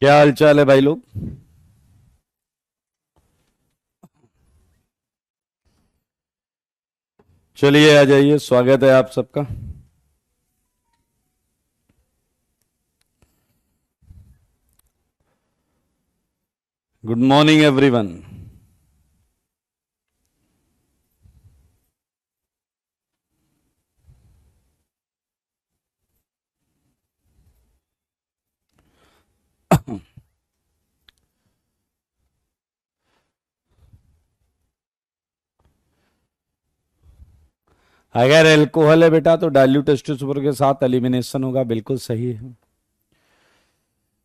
क्या हाल चाल है भाई लोग। चलिए आ जाइए, स्वागत है आप सबका। Good morning everyone. अगर एल्कोहल है बेटा तो डाइल्यूट टेस्टोस्टेरोन के साथ एलिमिनेशन होगा, बिल्कुल सही है।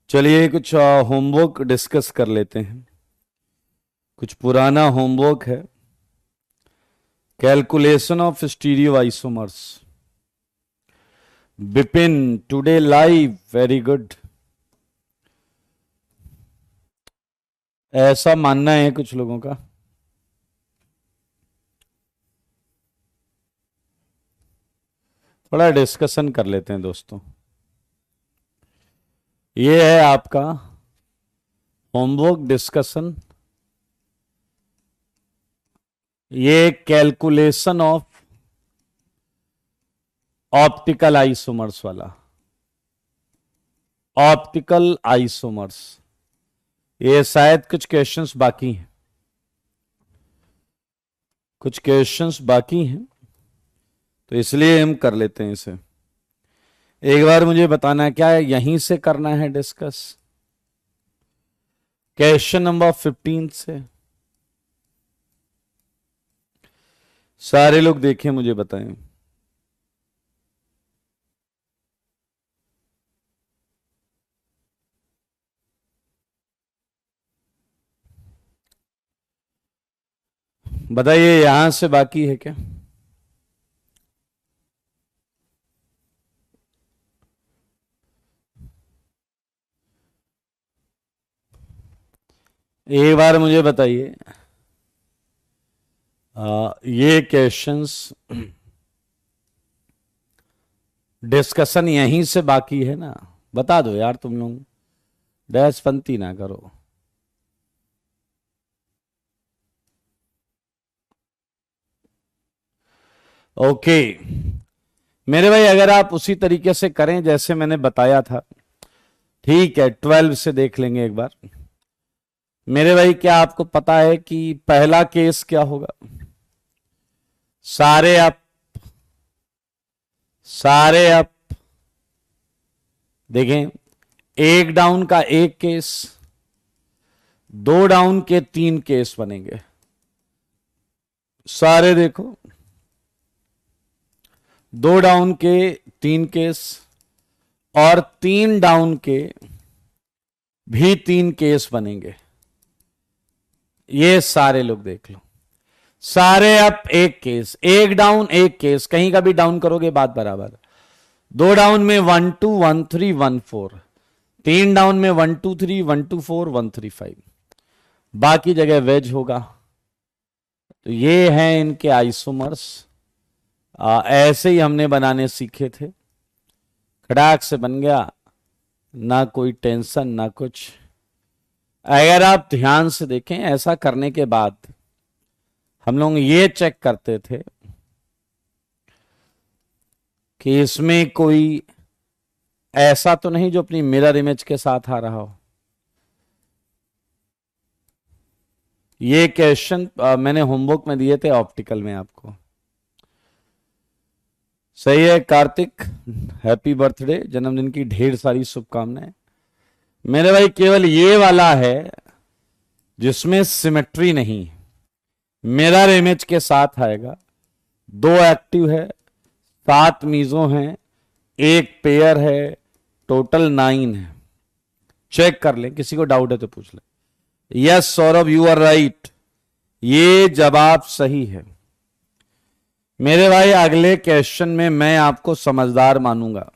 चलिए कुछ होमवर्क डिस्कस कर लेते हैं। कुछ पुराना होमवर्क है। Calculation of stereo isomers. Bipin today live, very good. ऐसा मानना है कुछ लोगों का। थोड़ा डिस्कशन कर लेते हैं दोस्तों। ये है आपका होमवर्क डिस्कशन। ये कैलकुलेशन ऑफ ऑप्टिकल आइसोमर्स वाला। ऑप्टिकल आइसोमर्स, ये शायद कुछ क्वेश्चंस बाकी हैं। कुछ क्वेश्चंस बाकी हैं तो इसलिए हम कर लेते हैं इसे। एक बार मुझे बताना है, क्या यहीं से करना है डिस्कस? क्वेश्चन नंबर 15 से सारे लोग देखें, मुझे बताएं। बताइए, यहां से बाकी है क्या? एक बार मुझे बताइए, ये क्वेश्चंस डिस्कशन यहीं से बाकी है ना? बता दो यार तुम लोग, डैशपंती ना करो। ओके मेरे भाई, अगर आप उसी तरीके से करें जैसे मैंने बताया था, ठीक है। 12 से देख लेंगे एक बार। मेरे भाई, क्या आपको पता है कि पहला केस क्या होगा? सारे अप, सारे अप। देखें, एक डाउन का एक केस, दो डाउन के तीन केस बनेंगे। सारे देखो, दो डाउन के तीन केस और तीन डाउन के भी तीन केस बनेंगे। ये सारे लोग देख लो। सारे अप एक केस, एक डाउन एक केस, कहीं का भी डाउन करोगे बात बराबर। दो डाउन में 1 2 1 3 1 4, तीन डाउन में 1 2 3 1 2 4 1 3 5, बाकी जगह वेज होगा। तो ये हैं इनके आइसोमर्स। ऐसे ही हमने बनाने सीखे थे, खड़ाक से बन गया, ना कोई टेंशन ना कुछ। अगर आप ध्यान से देखें, ऐसा करने के बाद हम लोग ये चेक करते थे कि इसमें कोई ऐसा तो नहीं जो अपनी मिरर इमेज के साथ आ रहा हो। ये क्वेश्चन मैंने होमवर्क में दिए थे ऑप्टिकल में आपको। सही है कार्तिक, हैप्पी बर्थडे, जन्मदिन की ढेर सारी शुभकामनाएं। मेरे भाई, केवल ये वाला है जिसमें सिमेट्री नहीं, मिरर इमेज के साथ आएगा। दो एक्टिव है, 7 मीजो हैं, एक पेयर है, टोटल 9 है। चेक कर लें, किसी को डाउट है तो पूछ लें। Yes Saurabh, you are right, ये जवाब सही है। मेरे भाई, अगले क्वेश्चन में मैं आपको समझदार मानूंगा।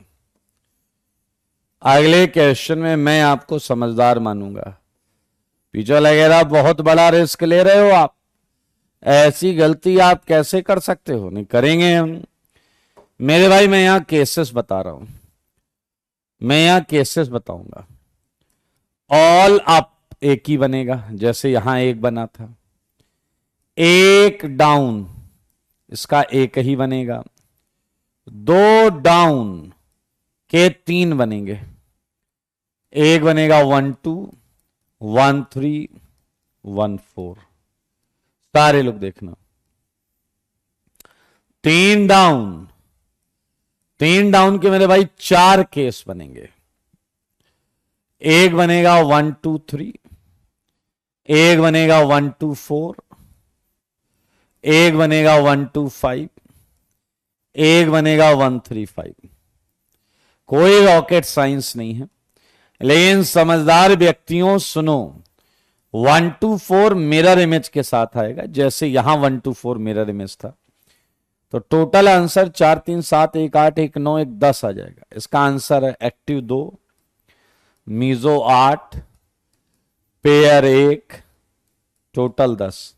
अगले क्वेश्चन में मैं आपको समझदार मानूंगा। पीछे लगेगा बहुत बड़ा रिस्क ले रहे हो आप, ऐसी गलती आप कैसे कर सकते हो? नहीं करेंगे हम। मेरे भाई, मैं यहां केसेस बता रहा हूं, मैं यहां केसेस बताऊंगा। ऑल अप एक ही बनेगा, जैसे यहां एक बना था। एक डाउन, इसका एक ही बनेगा। दो डाउन के तीन बनेंगे। एक बनेगा 1 2 1 3 1 4। सारे लोग देखना। तीन डाउन, तीन डाउन के मेरे भाई चार केस बनेंगे। एक बनेगा 1 2 3, एक बनेगा 1 2 4, एक बनेगा 1 2 5, एक बनेगा 1 3 5। कोई रॉकेट साइंस नहीं है, लेकिन समझदार व्यक्तियों सुनो। 1 2 4 मिरर इमेज के साथ आएगा, जैसे यहां 1 2 4 मिरर इमेज था। तो टोटल आंसर 4 3 7 1 8 1 9 1 10 आ जाएगा। इसका आंसर है एक्टिव 2, मीजो 8, पेयर 1, टोटल 10।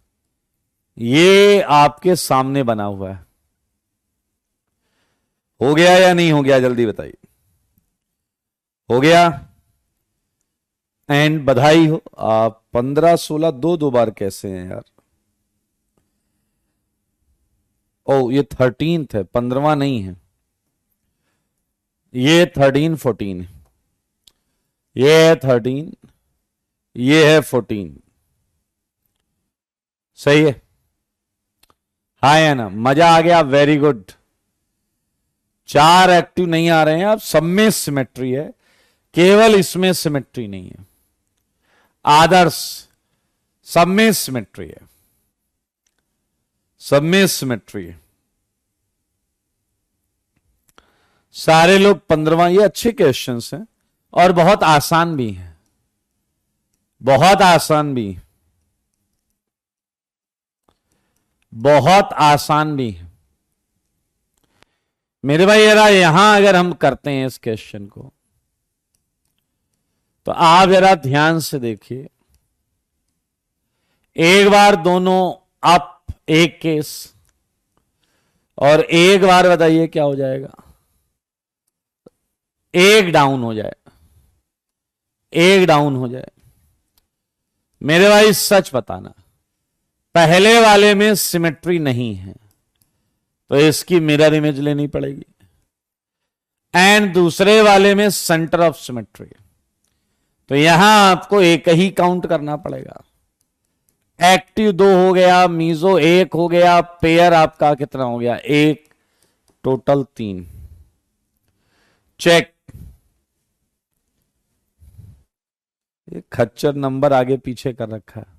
ये आपके सामने बना हुआ है। हो गया या नहीं हो गया, जल्दी बताइए। हो गया? एंड बधाई हो, आप 15 16 दो दो बार कैसे हैं यार। ओ ये 13th है, 15वां नहीं है। ये 13 14 है, ये है 13, ये है 14। सही है? हाँ या ना, मजा आ गया? Very good. चार एक्टिव नहीं आ रहे हैं, अब सब में सिमेट्री है, केवल इसमें सिमेट्री नहीं है। आदर्श सब में सिमेट्री है, सब में सिमेट्री है। सारे लोग 15वां, ये अच्छे क्वेश्चंस हैं और बहुत आसान भी हैं, बहुत आसान भी, बहुत आसान भी है मेरे भाई। जरा यहां अगर हम करते हैं इस क्वेश्चन को, तो आप जरा ध्यान से देखिए। एक बार दोनों अप एक केस, और एक बार बताइए क्या हो जाएगा, एक डाउन हो जाए, एक डाउन हो जाए। मेरे भाई सच बताना, पहले वाले में सिमेट्री नहीं है तो इसकी मिरर इमेज लेनी पड़ेगी, एंड दूसरे वाले में सेंटर ऑफ सिमेट्री, तो यहां आपको एक ही काउंट करना पड़ेगा। एक्टिव 2 हो गया, मीजो 1 हो गया, पेयर आपका कितना हो गया, 1, टोटल 3। चेक। ये खच्चर नंबर आगे पीछे कर रखा है।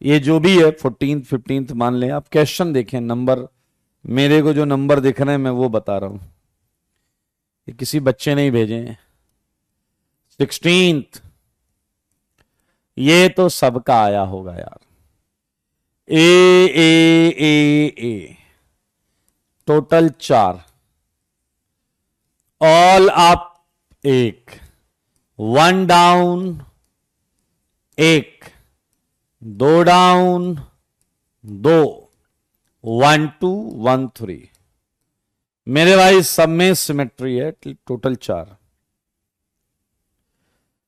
ये जो भी है 14th 15th मान लें आप। क्वेश्चन देखें, नंबर मेरे को जो नंबर दिख रहे हैं मैं वो बता रहा हूं, ये किसी बच्चे ने ही भेजे हैं। 16th, ये तो सबका आया होगा यार। A total 4, all up 1, 1 down 1, 2 down 2, 1 2 1 3। मेरे भाई सब में सिमेट्री है, टोटल 4।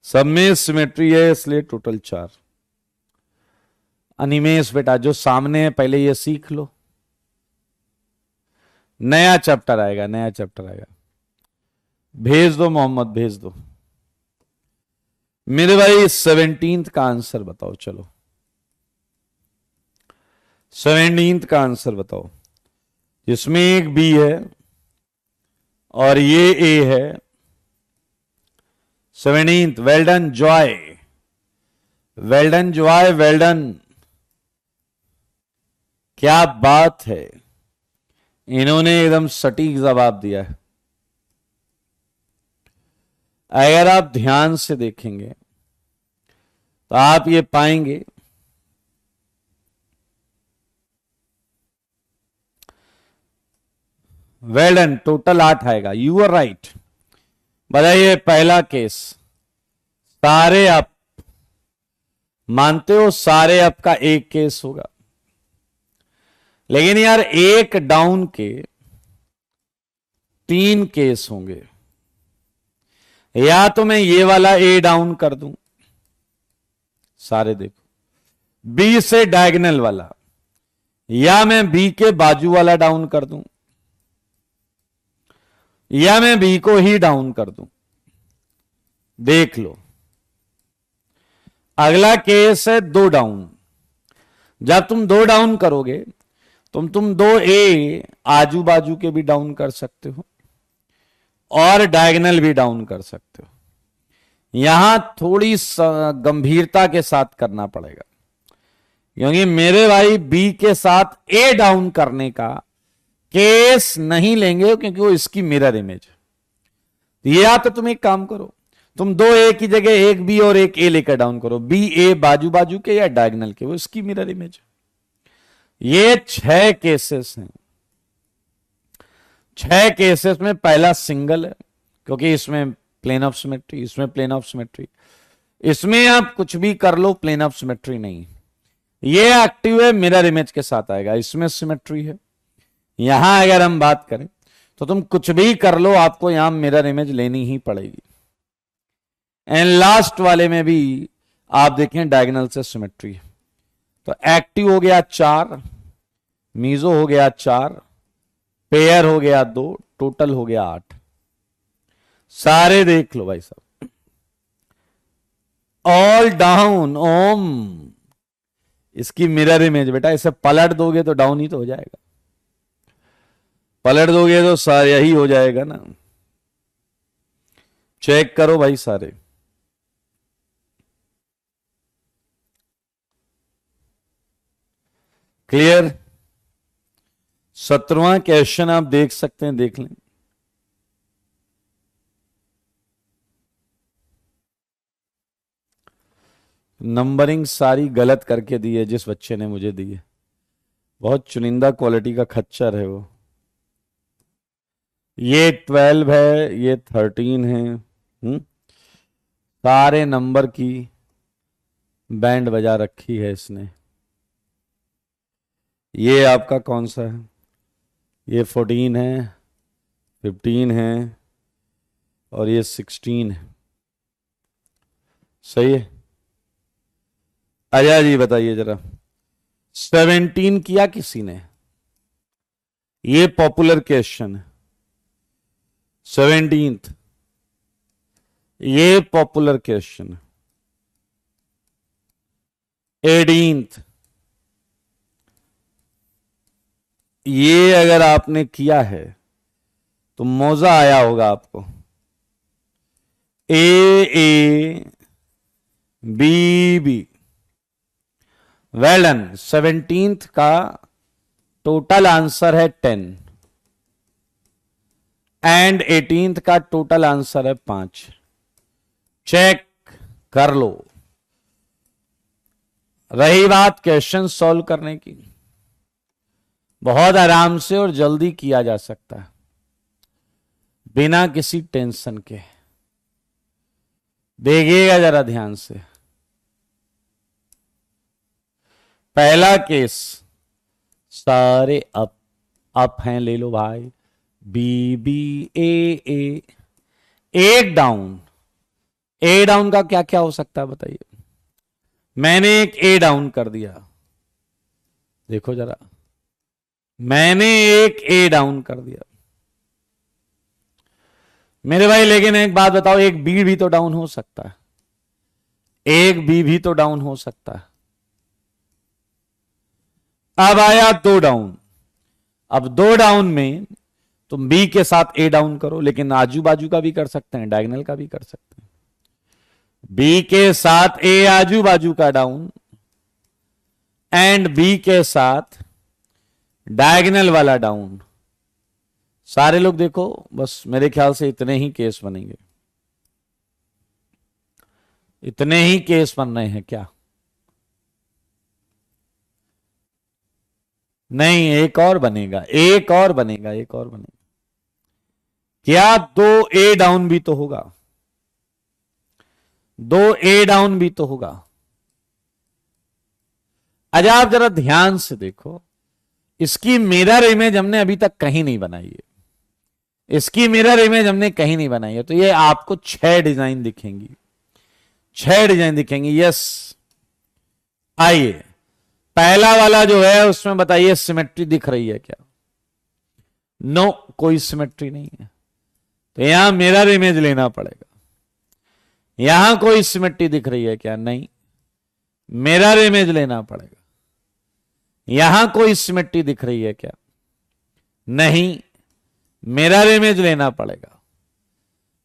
सब में सिमेट्री है, इसलिए टोटल 4। अनिमेश बेटा जो सामने है पहले ये सीख लो, नया चैप्टर आएगा, नया चैप्टर आएगा। भेज दो मोहम्मद, भेज दो। मेरे भाई 17th का आंसर बताओ, चलो 17th का आंसर बताओ, जिसमें एक बी है और ये ए है। 17th, well done Joy, well done Joy, well done. क्या बात है, इन्होंने एकदम सटीक जवाब दिया है। अगर आप ध्यान से देखेंगे तो आप ये पाएंगे वेल डन, टोटल 8 आएगा। You are right. बताइए पहला केस, सारे अप, मानते हो सारे अप का एक केस होगा, लेकिन यार एक डाउन के 3 केस होंगे। या तो मैं ये वाला ए डाउन कर दूं, सारे देखो बी से डायगोनल वाला, या मैं बी के बाजू वाला डाउन कर दूं, या मैं बी को ही डाउन कर दूं। देख लो, अगला केस है दो डाउन। जब तुम दो डाउन करोगे तुम दो ए आजू बाजू के भी डाउन कर सकते हो और डायगोनल भी डाउन कर सकते हो। यहां थोड़ी गंभीरता के साथ करना पड़ेगा, क्योंकि मेरे भाई बी के साथ ए डाउन करने का केस नहीं लेंगे, क्योंकि वो इसकी मिरर इमेज है। या तो तुम एक काम करो, तुम दो ए की जगह एक बी और एक ए लेकर डाउन करो, बी ए बाजू बाजू के या डायगोनल के, वो इसकी मिरर इमेज है। ये 6 केसेस हैं। 6 केसेस में पहला सिंगल है, क्योंकि इसमें प्लेन ऑफ सिमेट्री, इसमें प्लेन ऑफ सिमेट्री, इसमें आप कुछ भी कर लो प्लेन ऑफ सिमेट्री नहीं। ये एक्टिव है, मिरर इमेज के साथ आएगा, इसमें सिमेट्री है। यहां अगर हम बात करें तो तुम कुछ भी कर लो, आपको यहां मिरर इमेज लेनी ही पड़ेगी। एंड लास्ट वाले में भी आप देखें डायगोनल से सिमेट्री है। तो एक्टिव हो गया 4, मीजो हो गया 4, पेयर हो गया 2, टोटल हो गया 8। सारे देख लो भाई साहब, ऑल डाउन ओम। इसकी मिरर इमेज बेटा, इसे पलट दोगे तो डाउन ही तो हो जाएगा, पलट दोगे तो सारे ही हो जाएगा ना। चेक करो भाई सारे। क्लियर? 17वां क्वेश्चन आप देख सकते हैं, देख लें। नंबरिंग सारी गलत करके दी है जिस बच्चे ने मुझे दी है, बहुत चुनिंदा क्वालिटी का खच्चर है वो। ये 12 है, ये 13 है। सारे नंबर की बैंड बजा रखी है इसने। ये आपका कौन सा है? ये 14 है, 15 है और ये 16 है। सही है? अजय जी बताइए जरा, 17 किया किसी ने? ये पॉपुलर क्वेश्चन है। 17th, ये पॉपुलर क्वेश्चन है। 18th, ये अगर आपने किया है तो मौजा आया होगा आपको। A B B, well done. 17th का टोटल आंसर है 10 एंड 18th का टोटल आंसर है 5। चेक कर लो। रही बात क्वेश्चन सॉल्व करने की, बहुत आराम से और जल्दी किया जा सकता है बिना किसी टेंशन के। देखिएगा जरा ध्यान से। पहला केस, सारे अप हैं, ले लो भाई। बी बी ए, एक डाउन। ए डाउन का क्या क्या हो सकता है बताइए? मैंने एक ए डाउन कर दिया, देखो जरा, मैंने एक ए डाउन कर दिया मेरे भाई। लेकिन एक बात बताओ, एक बी भी तो डाउन हो सकता है, एक बी भी तो डाउन हो सकता है। अब आया 2 डाउन। अब 2 डाउन में तुम बी के साथ ए डाउन करो, लेकिन आजू बाजू का भी कर सकते हैं, डायगोनल का भी कर सकते हैं। बी के साथ ए आजू बाजू का डाउन एंड बी के साथ डायगोनल वाला डाउन। सारे लोग देखो, बस मेरे ख्याल से इतने ही केस बनेंगे, इतने ही केस बन रहे हैं क्या? नहीं, एक और बनेगा, एक और बनेगा, एक और बनेगा। क्या 2 ए डाउन भी तो होगा? 2 ए डाउन भी तो होगा। अच्छा आप जरा ध्यान से देखो, इसकी मिरर इमेज हमने अभी तक कहीं नहीं बनाई है। इसकी मिरर इमेज हमने कहीं नहीं बनाई है, तो ये आपको 6 डिजाइन दिखेंगी, 6 डिजाइन दिखेंगी। यस, आइए पहला वाला जो है उसमें बताइए सिमेट्री दिख रही है क्या? नो, कोई सिमेट्री नहीं है, तो यहां मिरर इमेज लेना पड़ेगा। यहां कोई सिमेट्री दिख रही है क्या? नहीं, मिरर इमेज लेना पड़ेगा। यहां कोई सिमेट्री दिख रही है क्या? नहीं, मिरर इमेज लेना पड़ेगा।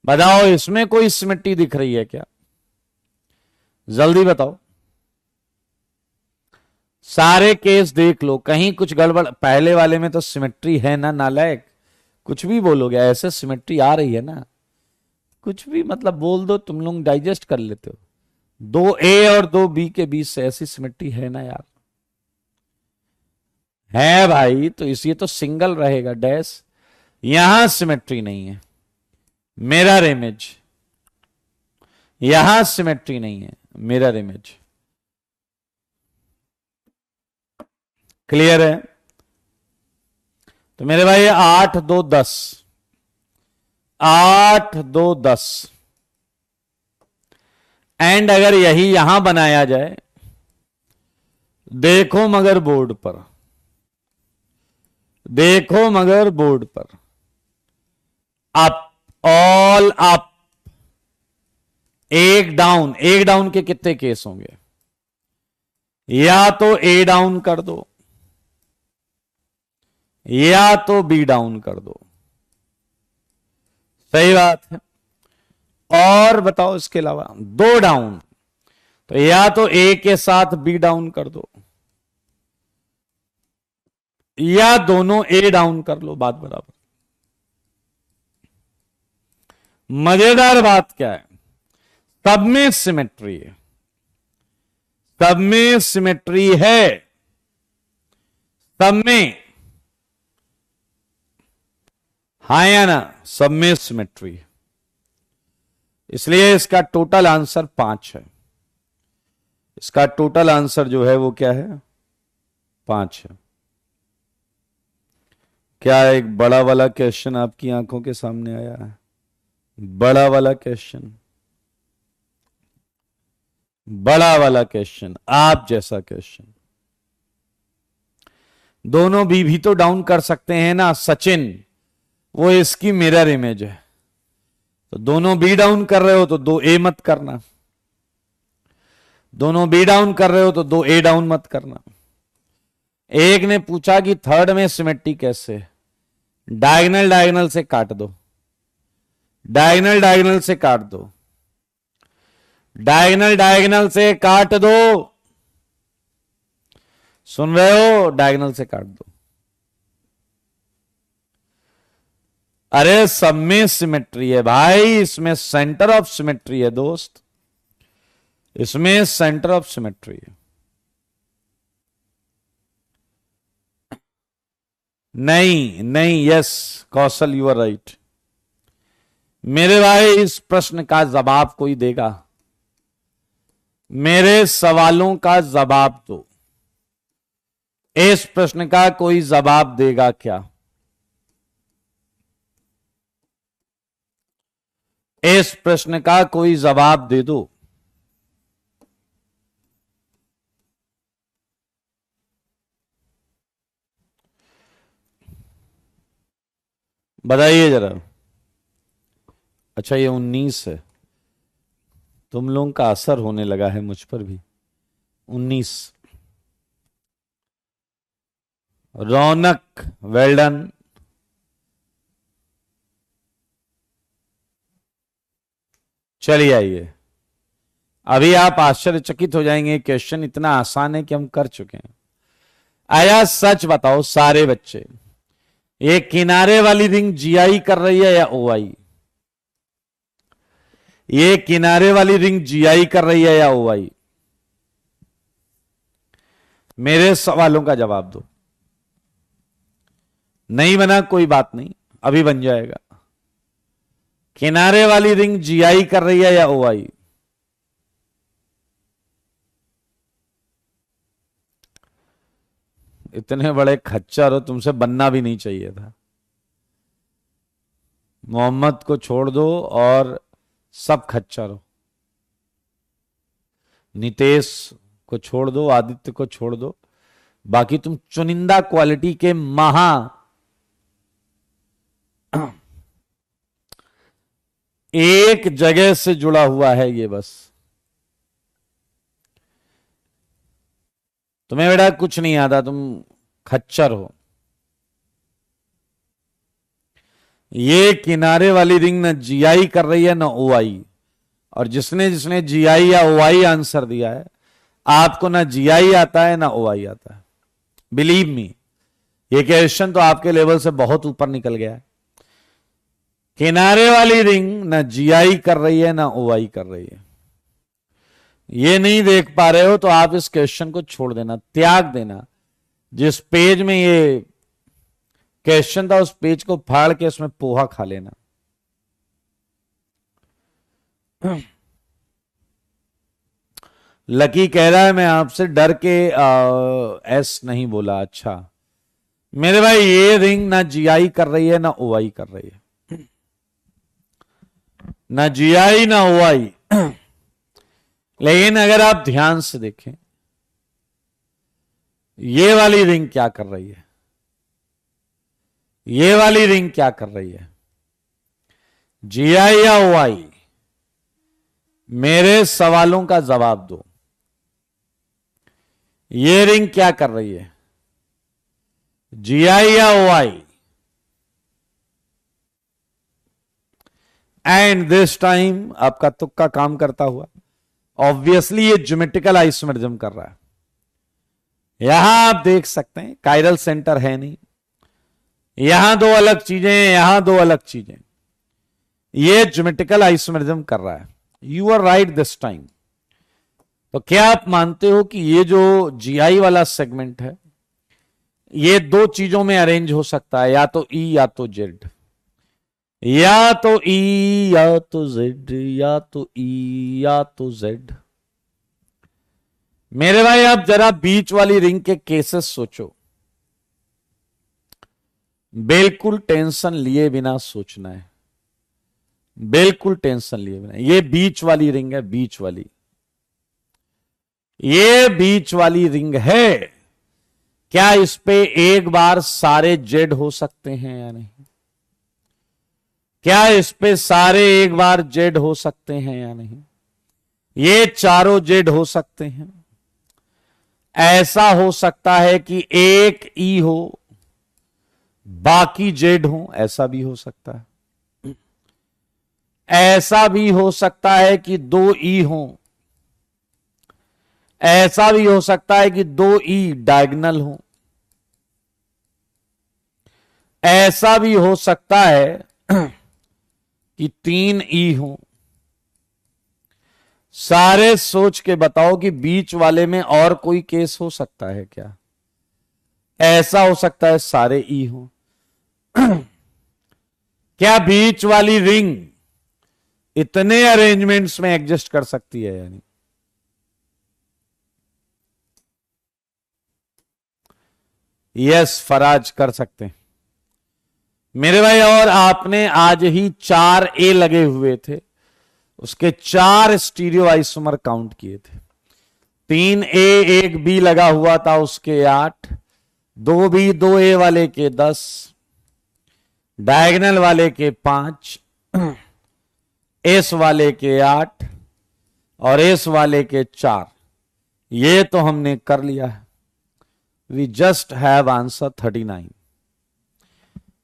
बताओ इसमें कोई सिमेट्री दिख रही है क्या? जल्दी बताओ, सारे केस देख लो, कहीं कुछ गड़बड़। पहले वाले में तो सिमेट्री है ना नालायक, कुछ भी बोलोगे, ऐसे सिमेट्री आ रही है ना, कुछ भी मतलब बोल दो, तुम लोग डाइजेस्ट कर लेते हो। 2A और 2B के बीच से ऐसी सिमेट्री है ना यार, है भाई, तो इसलिए तो सिंगल रहेगा डैश। यहां सिमेट्री नहीं है, मिरर इमेज। यहां सिमेट्री नहीं है, मिरर इमेज। क्लियर है? तो मेरे भाई 8 2 10, 8 2 10, एंड अगर यही यहां बनाया जाए, देखो मगर बोर्ड पर, देखो मगर बोर्ड पर, अप, ऑल अप, एक डाउन। एक डाउन के कितने केस होंगे? या तो ए डाउन कर दो, या तो बी डाउन कर दो। सही बात है। और बताओ इसके अलावा 2 डाउन, तो या तो ए के साथ बी डाउन कर दो, या दोनों ए डाउन कर लो, बात बराबर। मजेदार बात क्या है? सब में सिमेट्री है, सब में सिमेट्री है, सब में, हाँ या ना? सब में सिमेट्री है, इसलिए इसका टोटल आंसर 5 है। इसका टोटल आंसर जो है वो क्या है? 5 है। क्या एक बड़ा वाला क्वेश्चन आपकी आंखों के सामने आया है? बड़ा वाला क्वेश्चन, बड़ा वाला क्वेश्चन, आप जैसा क्वेश्चन। दोनों भी तो डाउन कर सकते हैं ना सचिन, वो इसकी मिरर इमेज है, तो दोनों बी डाउन कर रहे हो तो 2A मत करना, दोनों बी डाउन कर रहे हो तो 2A डाउन मत करना। एक ने पूछा कि थर्ड में सिमेट्री कैसे? डायगोनल डायगोनल से काट दो, डायगोनल डायगोनल से काट दो, डायगोनल डायगोनल से काट दो, सुन रहे हो? डायगोनल से काट दो। अरे सब में सिमेट्री है भाई, इसमें सेंटर ऑफ सिमेट्री है दोस्त, इसमें सेंटर ऑफ सिमेट्री है। नहीं नहीं, yes Kaushal, you are right. मेरे भाई इस प्रश्न का जवाब कोई देगा? मेरे सवालों का जवाब दो, इस प्रश्न का कोई जवाब देगा क्या? इस प्रश्न का कोई जवाब दे दो। बताइए जरा। अच्छा ये 19 है, तुम लोगों का असर होने लगा है मुझ पर भी। 19 रौनक, वेल डन। चलिए आइए, अभी आप आश्चर्यचकित हो जाएंगे, क्वेश्चन इतना आसान है कि हम कर चुके हैं। आया सच बताओ सारे बच्चे, ये किनारे वाली रिंग जीआई कर रही है या ओआई? ये किनारे वाली रिंग जीआई कर रही है या ओआई? मेरे सवालों का जवाब दो। नहीं बना कोई बात नहीं, अभी बन जाएगा। किनारे वाली रिंग जीआई कर रही है या ओआई? इतने बड़े खच्चर हो, तुमसे बनना भी नहीं चाहिए था। मोहम्मद को छोड़ दो और सब खच्चर हो। नितेश को छोड़ दो, आदित्य को छोड़ दो, बाकी तुम चुनिंदा क्वालिटी के महा एक जगह से जुड़ा हुआ है ये बस। तुम्हें बेटा कुछ नहीं आता, तुम खच्चर हो। ये किनारे वाली रिंग ना जीआई कर रही है ना ओआई, और जिसने जिसने जीआई या ओआई आंसर दिया है, आपको ना जीआई आता है ना ओआई आता है। बिलीव मी, ये क्वेश्चन तो आपके लेवल से बहुत ऊपर निकल गया है। किनारे वाली रिंग ना जीआई कर रही है ना ओआई कर रही है। ये नहीं देख पा रहे हो तो आप इस क्वेश्चन को छोड़ देना, त्याग देना। जिस पेज में ये क्वेश्चन था उस पेज को फाड़ के उसमें पोहा खा लेना। लकी कह रहा है मैं आपसे डर के एस नहीं बोला। अच्छा मेरे भाई, ये रिंग ना जीआई कर रही है ना ओआई कर रही है, ना जीआई ना ओआई। लेकिन अगर आप ध्यान से देखें, ये वाली रिंग क्या कर रही है, ये वाली रिंग क्या कर रही है, जीआई या ओआई? मेरे सवालों का जवाब दो। ये रिंग क्या कर रही है, जीआई या ओआई? एंड दिस टाइम आपका तुक्का काम करता हुआ, ऑब्वियसली ये ज्योमेट्रिकल आइसोमेरिज्म कर रहा है। यहां आप देख सकते हैं कायरल सेंटर है नहीं, यहां दो अलग चीजें, यहां दो अलग चीजें। ये ज्योमेट्रिकल आइसोमेरिज्म कर रहा है। You are right this time. तो क्या आप मानते हो कि ये जो जीआई वाला सेगमेंट है, ये दो चीजों में अरेंज हो सकता है, या तो ई या तो जेड, या तो ई या तो जेड, या तो ई या तो जेड? मेरे भाई आप जरा बीच वाली रिंग के केसेस सोचो, बिल्कुल टेंशन लिए बिना सोचना है, बिल्कुल टेंशन लिए बिना। ये बीच वाली रिंग है, बीच वाली, ये बीच वाली रिंग है। क्या इस पे एक बार सारे जेड हो सकते हैं या नहीं? क्या इस पे सारे एक बार जेड हो सकते हैं या नहीं? ये चारों जेड हो सकते हैं। ऐसा हो सकता है कि एक ई हो बाकी जेड हो, ऐसा भी हो सकता है। ऐसा भी हो सकता है कि दो ई हो, ऐसा भी हो सकता है कि दो ई डायगोनल हो, ऐसा भी हो सकता है कि तीन ई हो। सारे सोच के बताओ कि बीच वाले में और कोई केस हो सकता है क्या? ऐसा हो सकता है सारे ई हो। क्या बीच वाली रिंग इतने अरेंजमेंट्स में एडजस्ट कर सकती है यानी? यस फराज, कर सकते हैं मेरे भाई। और आपने आज ही 4 ए लगे हुए थे, उसके 4 स्टीरियो आइसोमर काउंट किए थे। 3 ए 1 बी लगा हुआ था, उसके 8, 2 बी 2 ए वाले के 10, डायगोनल वाले के 5, एस वाले के 8 और एस वाले के 4। ये तो हमने कर लिया है। We just have answer 39।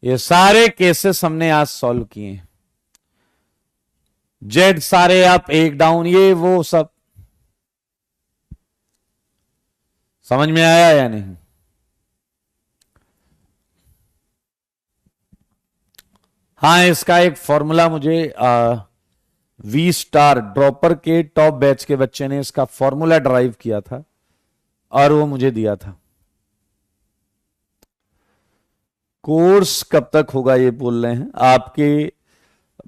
ये सारे केसेस हमने आज सॉल्व किए। जेड सारे अप एक डाउन, ये वो सब समझ में आया या नहीं? हाँ, इसका एक फॉर्मूला मुझे वी स्टार ड्रॉपर के टॉप बैच के बच्चे ने इसका फॉर्मूला ड्राइव किया था और वो मुझे दिया था। कोर्स कब तक होगा ये बोल रहे हैं? आपके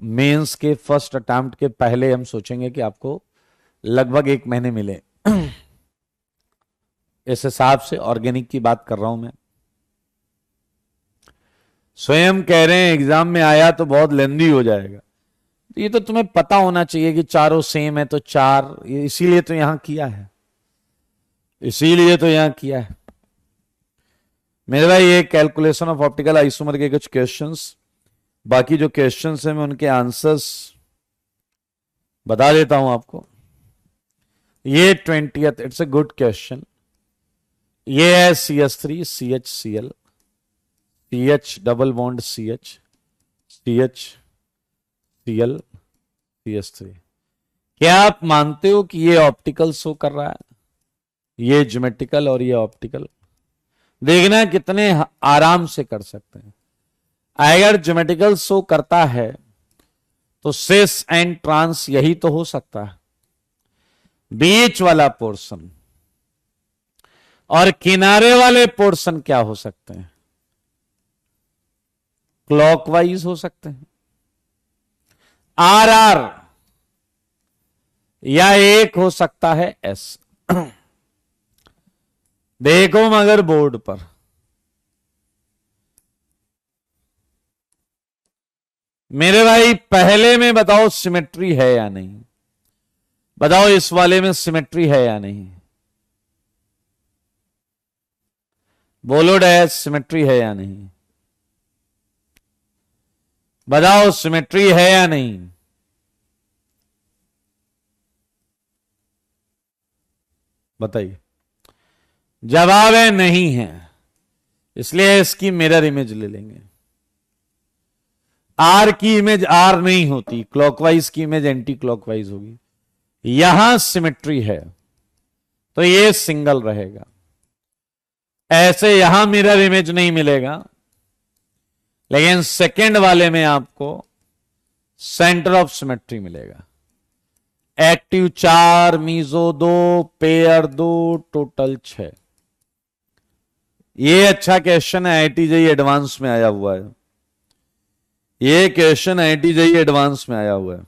मेंस के फर्स्ट अटेम्प्ट के पहले हम सोचेंगे कि आपको लगभग 1 महीने मिले। इस हिसाब से ऑर्गेनिक की बात कर रहा हूं मैं। स्वयं कह रहे हैं एग्जाम में आया तो बहुत लेंदी हो जाएगा। तो ये तो तुम्हें पता होना चाहिए कि चारों सेम है तो चार, इसीलिए तो यहां किया है, इसीलिए तो यहां किया है मेरे भाई। ये कैलकुलेशन ऑफ ऑप्टिकल आइसोमर के कुछ क्वेश्चंस, बाकी जो क्वेश्चंस हैं मैं उनके आंसर्स बता देता हूं आपको। ये 20th, it's a good question. ये है CH3CHCl, CH double bond CH, CHCl, CH3। क्या आप मानते हो कि ये ऑप्टिकल शो कर रहा है? ये ज्योमेट्रिकल और ये ऑप्टिकल। देखना कितने आराम से कर सकते हैं। अगर ज्योमेट्रिकल शो करता है तो सिस एंड ट्रांस यही तो हो सकता है, बीच वाला पोर्शन। और किनारे वाले पोर्शन क्या हो सकते हैं? क्लॉकवाइज हो सकते हैं, RR, या एक हो सकता है S। देखो मगर बोर्ड पर मेरे भाई, पहले में बताओ सिमेट्री है या नहीं, बताओ इस वाले में सिमेट्री है या नहीं, बोलो डैश, सिमेट्री है या नहीं, बताओ सिमेट्री है या नहीं। बताइए। जवाब है नहीं है, इसलिए इसकी मिरर इमेज ले लेंगे। आर की इमेज आर नहीं होती, क्लॉकवाइज की इमेज एंटी क्लॉकवाइज होगी। यहां सिमेट्री है तो ये सिंगल रहेगा, ऐसे यहां मिरर इमेज नहीं मिलेगा, लेकिन सेकंड वाले में आपको सेंटर ऑफ सिमेट्री मिलेगा। Active 4, meso 2, pair 2, total 6। ये अच्छा क्वेश्चन है, IIT JEE एडवांस में आया हुआ है। ये क्वेश्चन IIT JEE एडवांस में आया हुआ है।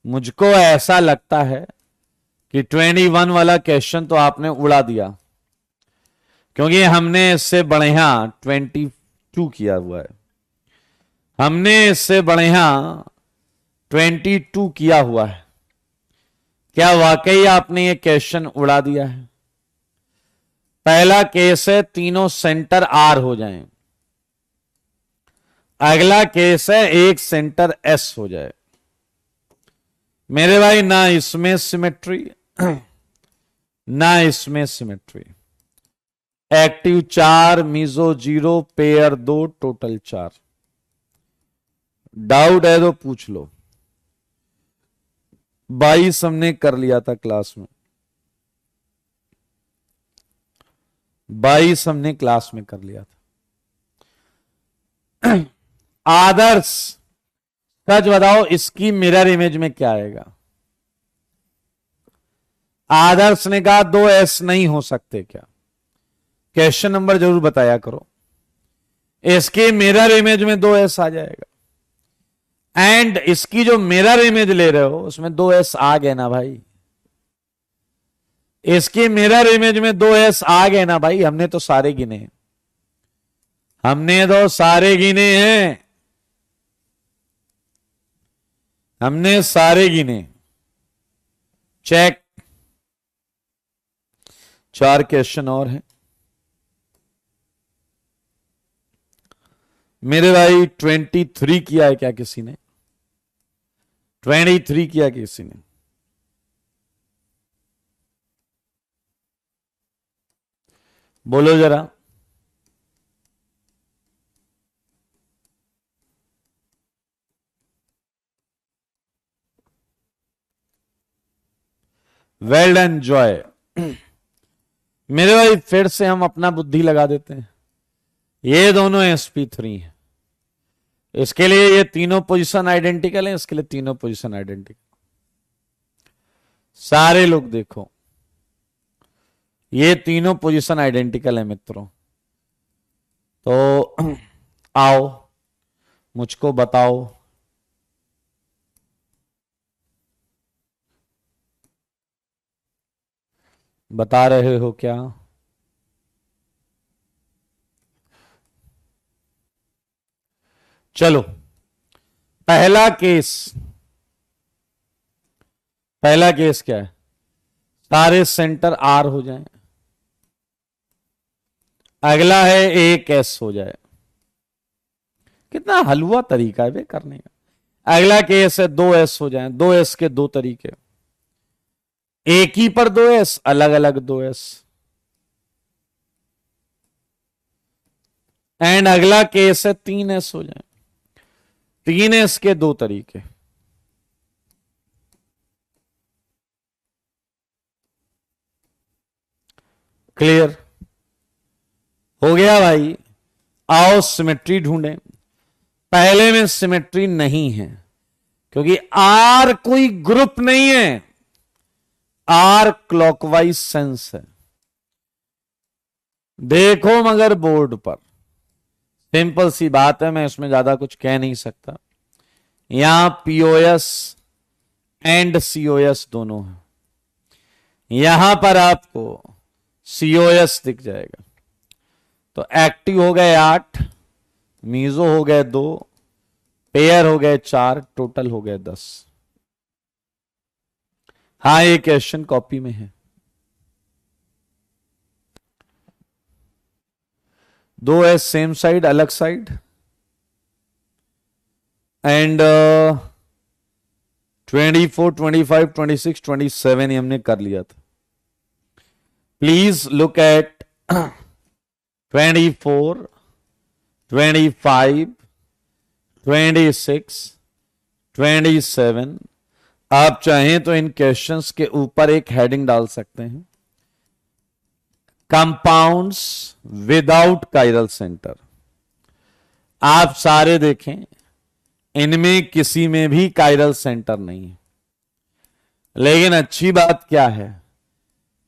मुझको ऐसा लगता है कि 21 वाला क्वेश्चन तो आपने उड़ा दिया, क्योंकि हमने इससे बढ़िया 22 किया हुआ है, हमने इससे बढ़िया 22 किया हुआ है। क्या वाकई आपने ये क्वेश्चन उड़ा दिया है? पहला केस है तीनों सेंटर R हो जाएं, अगला केस है एक सेंटर S हो जाए। मेरे भाई ना इसमें सिमेट्री ना इसमें symmetry. Active 4, meso 0, pair 2, total 4। Doubt है तो पूछ लो। 22 हमने कर लिया था क्लास में, 22 हमने क्लास में कर लिया था। आदर्श सच बताओ, इसकी मिरर इमेज में क्या आएगा? आदर्श ने कहा 2S नहीं हो सकते क्या? क्वेश्चन नंबर जरूर बताया करो। इसकी मिरर इमेज में 2S आ जाएगा, एंड इसकी जो मिरर इमेज ले रहे हो उसमें 2S आ गए ना भाई, इसकी मिरर इमेज में 2S आ गए ना भाई। हमने तो सारे गिने, हमने तो सारे गिने हैं, हमने सारे गिने। चेक। 4 क्वेश्चन और हैं मेरे भाई। 23 किया है क्या किसी ने? 23 किया किसी ने? बोलो जरा। Well done Joy. मेरे भाई फिर से हम अपना बुद्धि लगा देते हैं। ये दोनों sp3 हैं, इसके लिए ये तीनों पोजीशन आइडेंटिकल हैं, इसके लिए तीनों पोजीशन आइडेंटिकल। सारे लोग देखो, ये तीनों पोजीशन आइडेंटिकल है मित्रों। तो आओ मुझको बताओ, बता रहे हो क्या? चलो पहला केस क्या है? सारे सेंटर आर हो जाएं। अगला है एक एस हो जाए। कितना हलवा तरीका है बे करने का। अगला केस है दो एस हो जाए। दो एस के दो तरीके, एक ही पर दो एस, अलग अलग दो एस। एंड अगला केस है तीन एस हो जाए। तीन एस के दो तरीके। क्लियर हो गया भाई? आओ सिमेट्री ढूंढें। पहले में सिमेट्री नहीं है क्योंकि आर कोई ग्रुप नहीं है, आर क्लॉकवाइज सेंस है। देखो मगर बोर्ड पर सिंपल सी बात है, मैं इसमें ज्यादा कुछ कह नहीं सकता। यहां पीओएस एंड सीओएस दोनों है। यहां पर आपको सीओएस दिख जाएगा। तो एक्टिव हो गए 8, मीजो हो गए 2, पेयर हो गए 4, टोटल हो गए 10। हाँ ये क्वेश्चन कॉपी में है। दो एस सेम साइड अलग साइड एंड 24, 25, 26, 27 ये हमने कर लिया था। Please look at 24, 25, 26, 27। आप चाहें तो इन क्वेश्चंस के ऊपर एक हेडिंग डाल सकते हैं, कंपाउंड्स विदाउट काइरल सेंटर। आप सारे देखें, इनमें किसी में भी काइरल सेंटर नहीं है। लेकिन अच्छी बात क्या है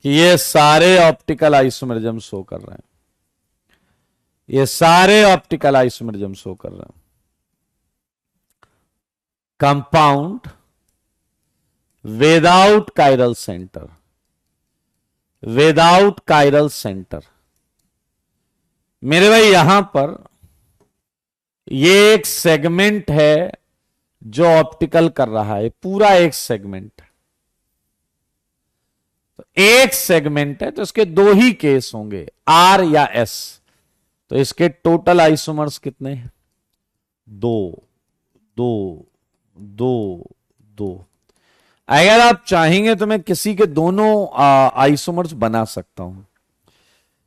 कि ये सारे ऑप्टिकल आइसोमेरिज्म शो कर रहे हैं। ये सारे ऑप्टिकल आइसोमेरिज्म शो कर रहे हैं। Compound without chiral centre, without chiral centre. मेरे भाई यहां पर ये एक सेगमेंट है जो ऑप्टिकल कर रहा है, पूरा एक सेगमेंट। तो एक सेगमेंट है तो इसके दो ही केस होंगे, आर या एस। तो इसके टोटल आइसोमर्स कितने हैं? 2, 2, 2, 2। अगर आप चाहेंगे तो मैं किसी के दोनों आइसोमर्स बना सकता हूं।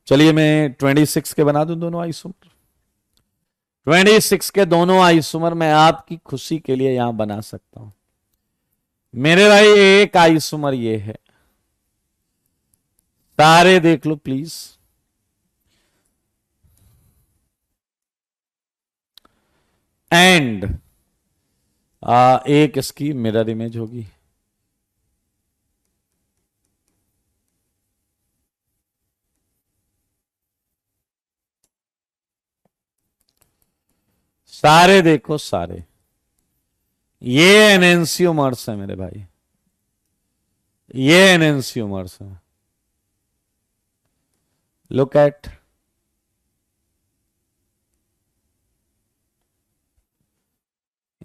चलिए मैं 26 के बना दूं दोनों आइसोमर। 26 के दोनों आइसोमर मैं आपकी खुशी के लिए यहां बना सकता हूं। मेरे भाई एक आइसोमर ये है, सारे देख लो प्लीज। एंड एक इसकी मिरर इमेज होगी। सारे देखो सारे, ये एनेंसियोमर्स है मेरे भाई, ये एनेंसियोमर्स है। लुक एट,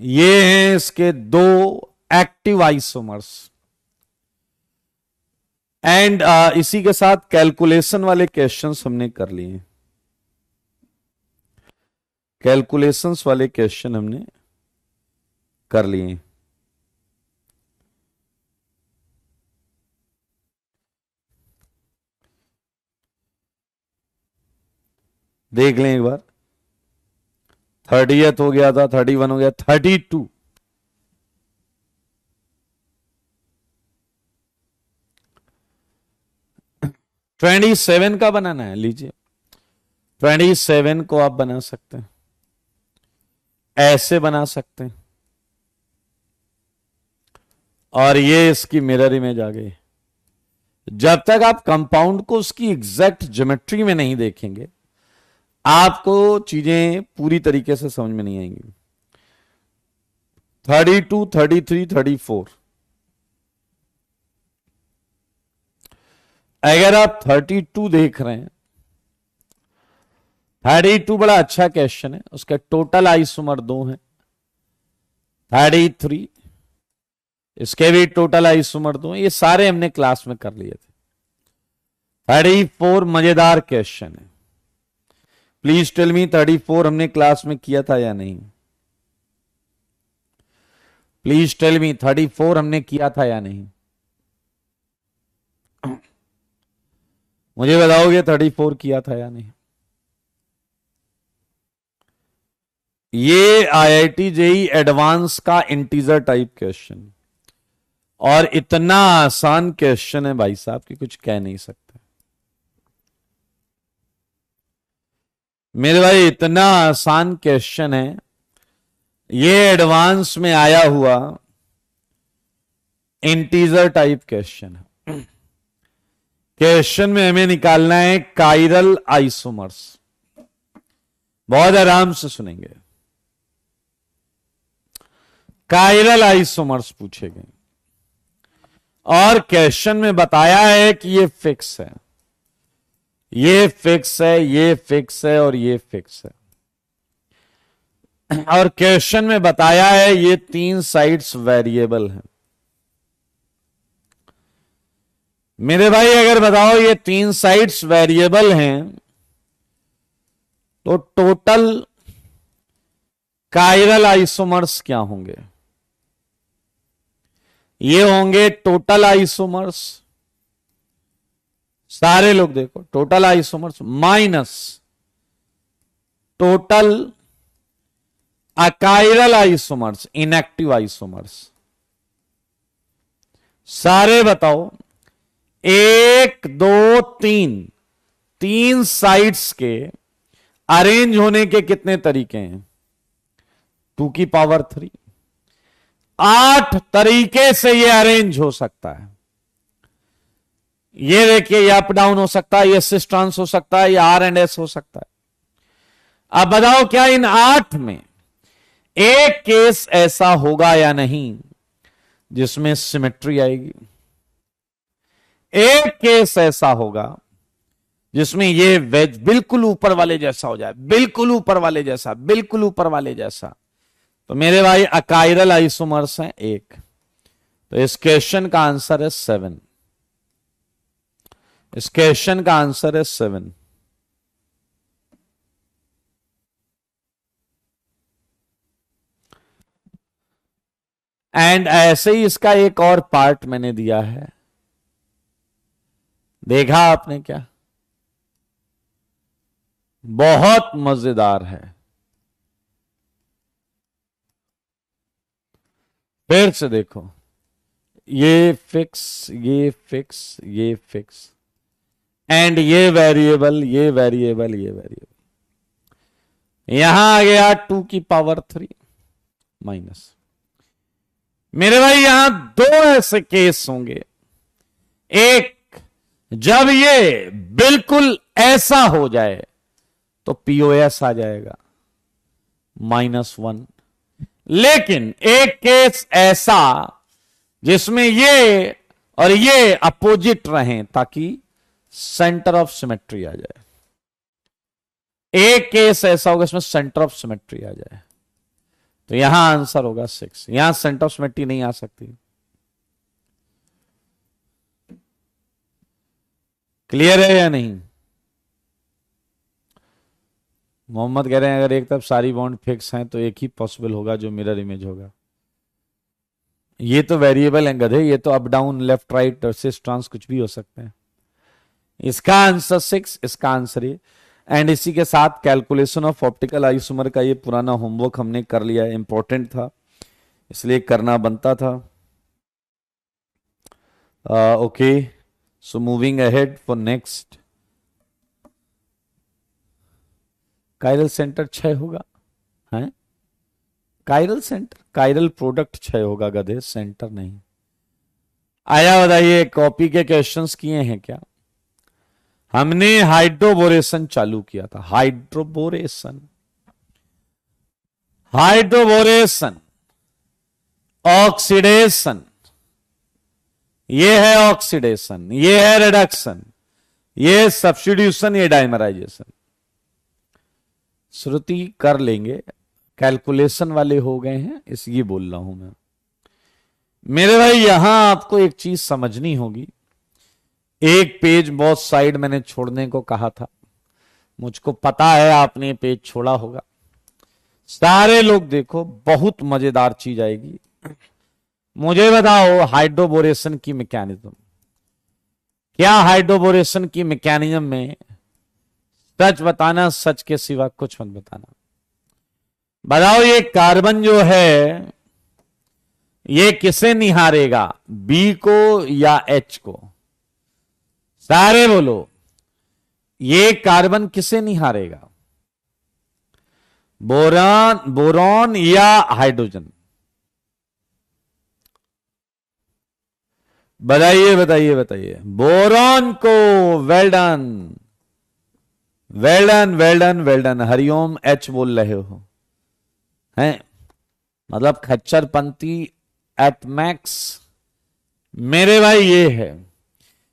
ये हैं इसके दो एक्टिव आइसोमर्स। एंड इसी के साथ कैलकुलेशन वाले क्वेश्चंस हमने कर लिए। कैलकुलेशंस वाले क्वेश्चन हमने कर लिए। देख लें एक बार। 30th हो गया था, 31 हो गया, 32। ट्वेंटी सेवन का बनाना है, लीजिए 27 को आप बना सकते हैं, ऐसे बना सकते हैं। और ये इसकी मिरर इमेज आ गई। जब तक आप कंपाउंड को उसकी एग्जैक्ट ज्योमेट्री में नहीं देखेंगे, आपको चीजें पूरी तरीके से समझ में नहीं आएंगी। 32, 33, 34। अगर आप 32 देख रहे हैं 32 बड़ा अच्छा क्वेश्चन है, उसके टोटल आइसोमर 2 है। 33 इसके भी टोटल आइसोमर 2 है। ये सारे हमने क्लास में कर लिए थे। 34 मजेदार क्वेश्चन है। प्लीज टेल मी 34 हमने क्लास में किया था या नहीं? प्लीज टेल मी 34 हमने किया था या नहीं? मुझे बताओगे 34 किया था या नहीं? ये आईआईटी जेई एडवांस का इंटीजर टाइप क्वेश्चन, और इतना आसान क्वेश्चन है भाई साहब कि कुछ कह नहीं सकते मेरे भाई, इतना आसान क्वेश्चन है। ये एडवांस में आया हुआ इंटीजर टाइप क्वेश्चन है। क्वेश्चन में हमें निकालना है काइरल आइसोमर्स। बहुत आराम से सुनेंगे। काइरल आइसोमर्स पूछे गए और क्वेश्चन में बताया है कि ये फिक्स है, ये फिक्स है, ये फिक्स है और ये फिक्स है। और क्वेश्चन में बताया है ये 3 साइड्स वेरिएबल हैं। मेरे भाई अगर बताओ ये 3 साइड्स वेरिएबल हैं तो टोटल काइरल आइसोमर्स क्या होंगे? ये होंगे टोटल आइसोमर्स, सारे लोग देखो, total isomers minus total achiral isomers, inactive isomers. सारे बताओ, 1 2 3, 3 साइड्स के अरेंज होने के कितने तरीके हैं? 2 की पावर 3, 8 तरीके से ये अरेंज हो सकता है। ये देखिए, ये अप डाउन हो सकता है, ये सिस ट्रांस हो सकता है, ये आर एंड एस हो सकता है। अब बताओ क्या इन 8 में एक केस ऐसा होगा या नहीं जिसमें सिमेट्री आएगी? एक केस ऐसा होगा जिसमें ये वेज बिल्कुल ऊपर वाले जैसा हो जाए, बिल्कुल ऊपर वाले जैसा, बिल्कुल ऊपर वाले जैसा। तो मेरे भाई अकाइरल आइसोमर्स हैं 1। तो इस क्वेश्चन का आंसर है 7। इस क्वेश्चन का आंसर है 7। एंड ऐसे ही इसका एक और पार्ट मैंने दिया है, देखा आपने क्या? बहुत मजेदार है। फिर से देखो, ये फिक्स, ये फिक्स, ये फिक्स, एंड ये वेरिएबल, ये वेरिएबल, ये वेरिएबल। यहां आ गया 2 की पावर 3 माइनस। मेरे भाई यहां 2 ऐसे केस होंगे। एक, जब ये बिल्कुल ऐसा हो जाए तो पीओएस आ जाएगा -1। लेकिन एक केस ऐसा जिसमें ये और ये अपोजिट रहें ताकि सेंटर ऑफ सिमेट्री आ जाए। एक केस ऐसा होगा इसमें सेंटर ऑफ सिमेट्री आ जाए, तो यहां आंसर होगा 6। यहां सेंटर ऑफ सिमेट्री नहीं आ सकती। क्लियर है या नहीं? मोहम्मद कह रहे हैं अगर एक तरफ सारी बॉन्ड फिक्स हैं तो एक ही पॉसिबल होगा जो मिरर इमेज होगा। ये तो वेरिएबल है गधे, ये तो up down, left right, cis trans कुछ भी हो सकते हैं। इसका आंसर 6, इसका आंसर ये। एंड इसी के साथ कैलकुलेशन ऑफ ऑप्टिकल आइसोमर का ये पुराना होमवर्क हमने कर लिया है, इंपॉर्टेंट था इसलिए करना बनता था। Okay, so moving ahead for next. Chiral centre 6 होगा, है काइरल सेंटर, काइरल प्रोडक्ट 6 होगा गधे, सेंटर नहीं। आया बताइए, कॉपी के क्वेश्चंस किए हैं क्या? हमने हाइड्रोबोरेशन चालू किया था। हाइड्रोबोरेशन, हाइड्रोबोरेशन, ऑक्सीडेशन, ये है ऑक्सीडेशन, ये है रिडक्शन, ये सब्स्टिट्यूशन, ये डाइमराइजेशन। श्रुति कर लेंगे, कैलकुलेशन वाले हो गए हैं, इसलिए बोल रहा हूं मैं। मेरे भाई यहां आपको एक चीज समझनी होगी। एक पेज बहुत साइड मैंने छोड़ने को कहा था, मुझको पता है आपने पेज छोड़ा होगा। सारे लोग देखो, बहुत मजेदार चीज आएगी। मुझे बताओ हाइड्रोबोरेशन की मैकेनिज्म क्या? हाइड्रोबोरेशन की मैकेनिज्म में सच बताना, सच के सिवा कुछ मत बताना। बताओ ये कार्बन जो है ये किसे निहारेगा, बी को या एच को? सारे बोलो, ये कार्बन किसे निहारेगा, बोरॉन या हाइड्रोजन? बताइए बताइए बताइए। बोरॉन को। Well done well done well done well done. Hariom H बोल रहे हो हैं, मतलब खच्चर पंथी एट मैक्स। मेरे भाई ये है,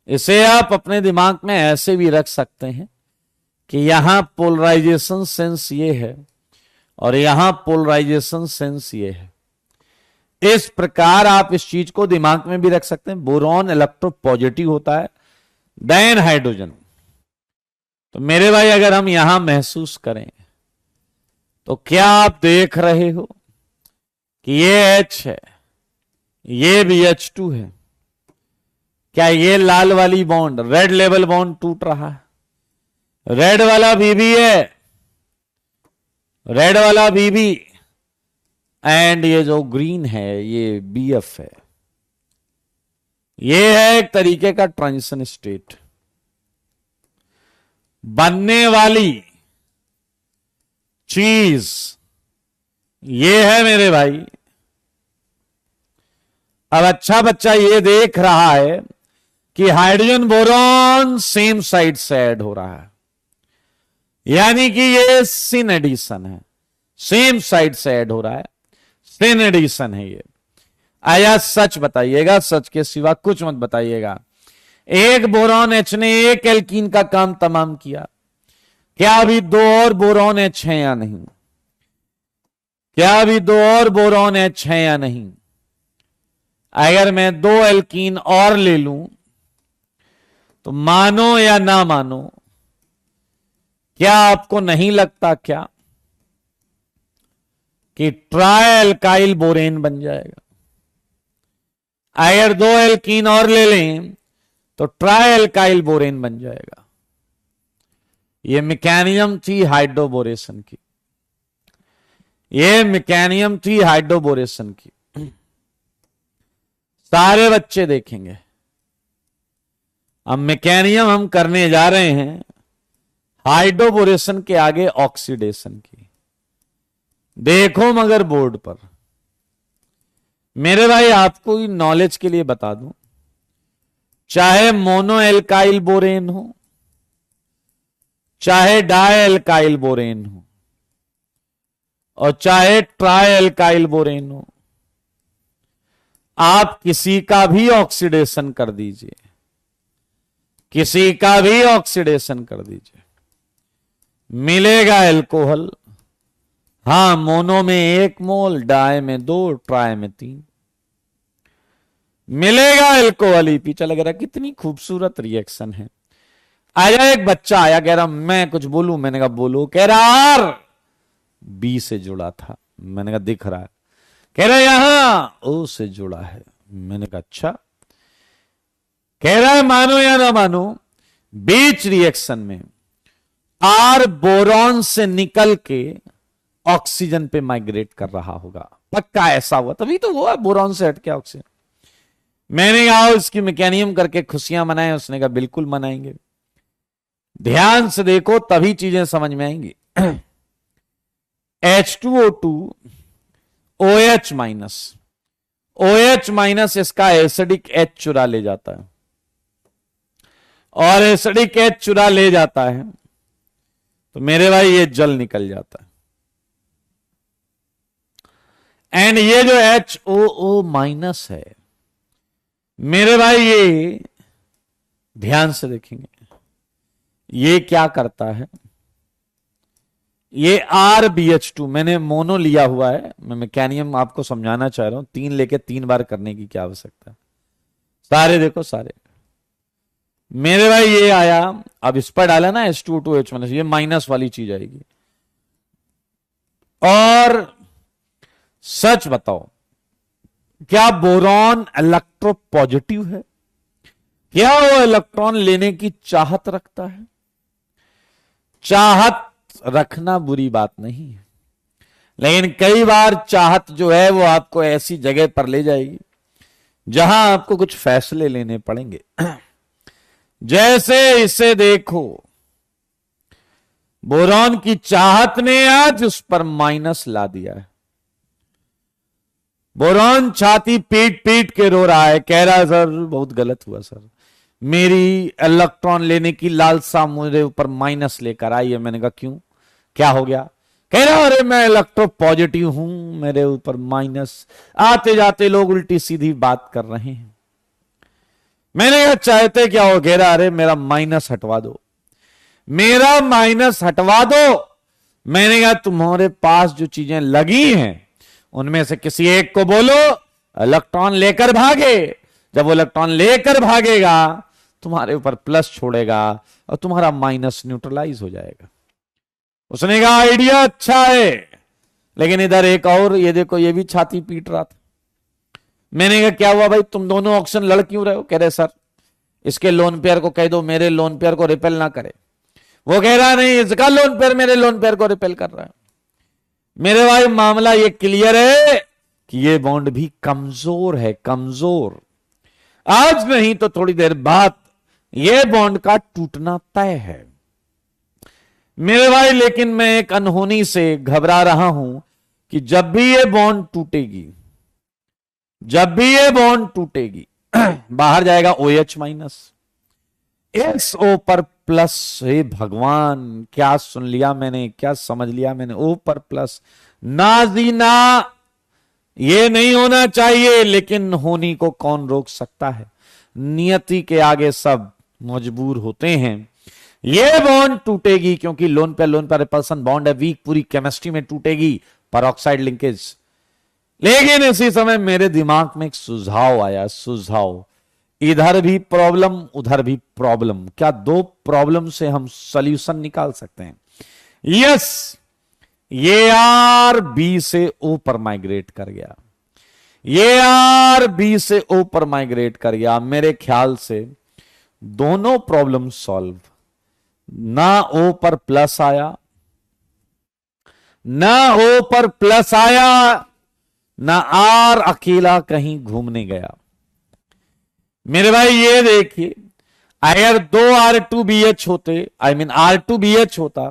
इसे आप अपने दिमाग में ऐसे भी रख सकते हैं कि यहां पोलराइजेशन सेंस ये है और यहां पोलराइजेशन सेंस ये है। इस प्रकार आप इस चीज को दिमाग में भी रख सकते हैं। बोरॉन इलेक्ट्रो पॉजिटिव होता है देन हाइड्रोजन। तो मेरे भाई अगर हम यहां महसूस करें तो क्या आप देख रहे हो कि ये H है, ये भी H2 है। क्या ये लाल वाली बॉन्ड, रेड लेवल बॉन्ड टूट रहा है? रेड वाला बीबी है, रेड वाला बीबी, एंड ये जो ग्रीन है ये BF है। ये है एक तरीके का ट्रांजिशन स्टेट। बनने वाली चीज ये है मेरे भाई। अब अच्छा बच्चा ये देख रहा है कि हाइड्रोजन बोरॉन सेम साइड से ऐड हो रहा है, यानी कि ये सिन एडिशन है, सेम साइड से ऐड हो रहा है, सिन एडिशन है ये। आया सच बताइएगा, सच के सिवा कुछ मत बताइएगा। एक बोरॉन H ने एक एल्कीन का काम तमाम किया। क्या अभी दो और बोरॉन H हैं या नहीं? क्या अभी दो और बोरॉन H हैं या नहीं? अगर मैं दो एल्कीन और ले लूं तो मानो या ना मानो, क्या आपको नहीं लगता क्या कि ट्राई एल्काइल बोरेन बन जाएगा? अगर दो एल्कीन और ले लें तो ट्राई एल्काइल बोरेन बन जाएगा। यह मैकेनिज्म थी हाइड्रोबोरेशन की, यह मैकेनिज्म थी हाइड्रोबोरेशन की। सारे बच्चे देखेंगे। अब मैकेनिज्म हम करने जा रहे हैं हाइड्रोबोरेशन के आगे ऑक्सीडेशन की। देखो मगर बोर्ड पर, मेरे भाई आपको नॉलेज के लिए बता दूं, चाहे मोनो एल्काइल बोरेन हो चाहे डाई एल्काइल बोरेन हो और चाहे ट्राई एल्काइल बोरेन हो, आप किसी का भी ऑक्सीडेशन कर दीजिए, किसी का भी ऑक्सीडेशन कर दीजिए, मिलेगा एल्कोहल। हां, मोनो में 1 मोल, डाई में 2, ट्राई में 3, मिलेगा एल्कोहल। पीछे लग रहा कितनी खूबसूरत रिएक्शन है। आया एक बच्चा आया, कह रहा मैं कुछ बोलूं। मैंने कहा बोलो। कह रहा R B से जुड़ा था। मैंने कहा दिख रहा है। कह रहा यहां O से जुड़ा है। मैंने कहा अच्छा। कह रहा है मानो या ना मानो, बीच रिएक्शन में R बोरॉन से निकल के ऑक्सीजन पे माइग्रेट कर रहा होगा। पक्का ऐसा हुआ, तभी तो हुआ बोरॉन से हट के ऑक्सीजन। मैंने कहा इसकी मैकेनिज्म करके खुशियां मनाएं। उसने कहा बिल्कुल मनाएंगे। ध्यान से देखो तभी चीजें समझ में आएंगी। H2O2 OH minus, OH minus इसका एसिडिक H चुरा ले जाता है और एसिडिक H चुरा ले जाता है तो मेरे भाई ये जल निकल जाता है। एंड ये जो HOO माइनस है मेरे भाई, ये ध्यान से देखेंगे ये क्या करता है। ये RBH2 मैंने मोनो लिया हुआ है, मैं मैकेनियम आपको समझाना चाह रहा हूं, 3 लेके 3 बार करने की क्या आवश्यकता है। सारे देखो सारे मेरे भाई, ये आया, अब इस पर डाला ना H2O2H-, ये माइनस वाली चीज आएगी। और सच बताओ, क्या बोरॉन इलेक्ट्रो पॉजिटिव है? क्या वो इलेक्ट्रॉन लेने की चाहत रखता है? चाहत रखना बुरी बात नहीं है, लेकिन कई बार चाहत जो है वो आपको ऐसी जगह पर ले जाएगी जहां आपको कुछ फैसले लेने पड़ेंगे। जैसे इसे देखो, बोरॉन की चाहत ने आज उस पर माइनस ला दिया है। बोरॉन छाती पीट पीट के रो रहा है, कह रहा है सर बहुत गलत हुआ सर, मेरी इलेक्ट्रॉन लेने की लालसा मुझे ऊपर माइनस लेकर आई है। मैंने कहा क्यों, क्या हो गया? कह रहा अरे मैं इलेक्ट्रो पॉजिटिव हूं, मेरे ऊपर माइनस। आते जाते लोग उल्टी सीधी बात कर रहे हैं। मैंने कहा चाहते क्या हो? कह रहा अरे मेरा माइनस हटवा दो, मेरा माइनस हटवा दो। मैंने कहा तुम्हारे पास जो चीजें लगी हैं उनमें से किसी एक को बोलो इलेक्ट्रॉन लेकर भागे। जब वो इलेक्ट्रॉन लेकर भागेगा तुम्हारे ऊपर प्लस छोड़ेगा और तुम्हारा माइनस न्यूट्रलाइज हो जाएगा। उसने कहा आइडिया अच्छा है, लेकिन इधर एक और, ये देखो ये भी छाती पीट रहा था। मैंने कहा क्या हुआ भाई, तुम दोनों ऑक्शन लड़ क्यों रहे हो? कह रहे सर इसके लोन पेयर को कह दो मेरे लोन पेयर को रिपेल ना करे। वो कह रहा नहीं इसका लोन पेयर मेरे लोन पेयर को रिपेल कर रहा है। मेरे भाई मामला ये क्लियर है कि ये बॉन्ड भी कमजोर है, कमजोर। आज नहीं तो थोड़ी देर बाद ये बॉन्ड का टूटना तय है मेरे भाई। लेकिन मैं एक अनहोनी से घबरा रहा हूं कि जब भी ये बॉन्ड टूटेगी, जब भी ये बॉन्ड टूटेगी बाहर जाएगा OH माइनस, SO पर प्लस। हे भगवान, क्या सुन लिया मैंने, क्या समझ लिया मैंने, O पर प्लस। ना जी ना, ये नहीं होना चाहिए, लेकिन होनी को कौन रोक सकता है? नियति के आगे सब मजबूर होते हैं। ये बॉन्ड टूटेगी क्योंकि लोन पे रिपल्सन बॉन्ड है, वीक, पूरी केमिस्ट्री में टूटेगी, परऑक्साइड लिंकेज। लेकिन इसी समय मेरे दिमाग में एक सुझाव आया, सुझाव। इधर भी प्रॉब्लम उधर भी प्रॉब्लम, क्या दो प्रॉब्लम से हम सॉल्यूशन निकाल सकते हैं? यस, ये आर बी से ओ पर माइग्रेट कर गया, ये आर बी से ओ पर माइग्रेट कर गया। मेरे ख्याल से दोनों प्रॉब्लम सॉल्व। ना ओ पर प्लस आया, ना ओ पर प्लस आया, ना आर अकेला कहीं घूमने गया। मेरे भाई ये देखिए, अगर दो R2BH होते, आई मीन R2BH होता,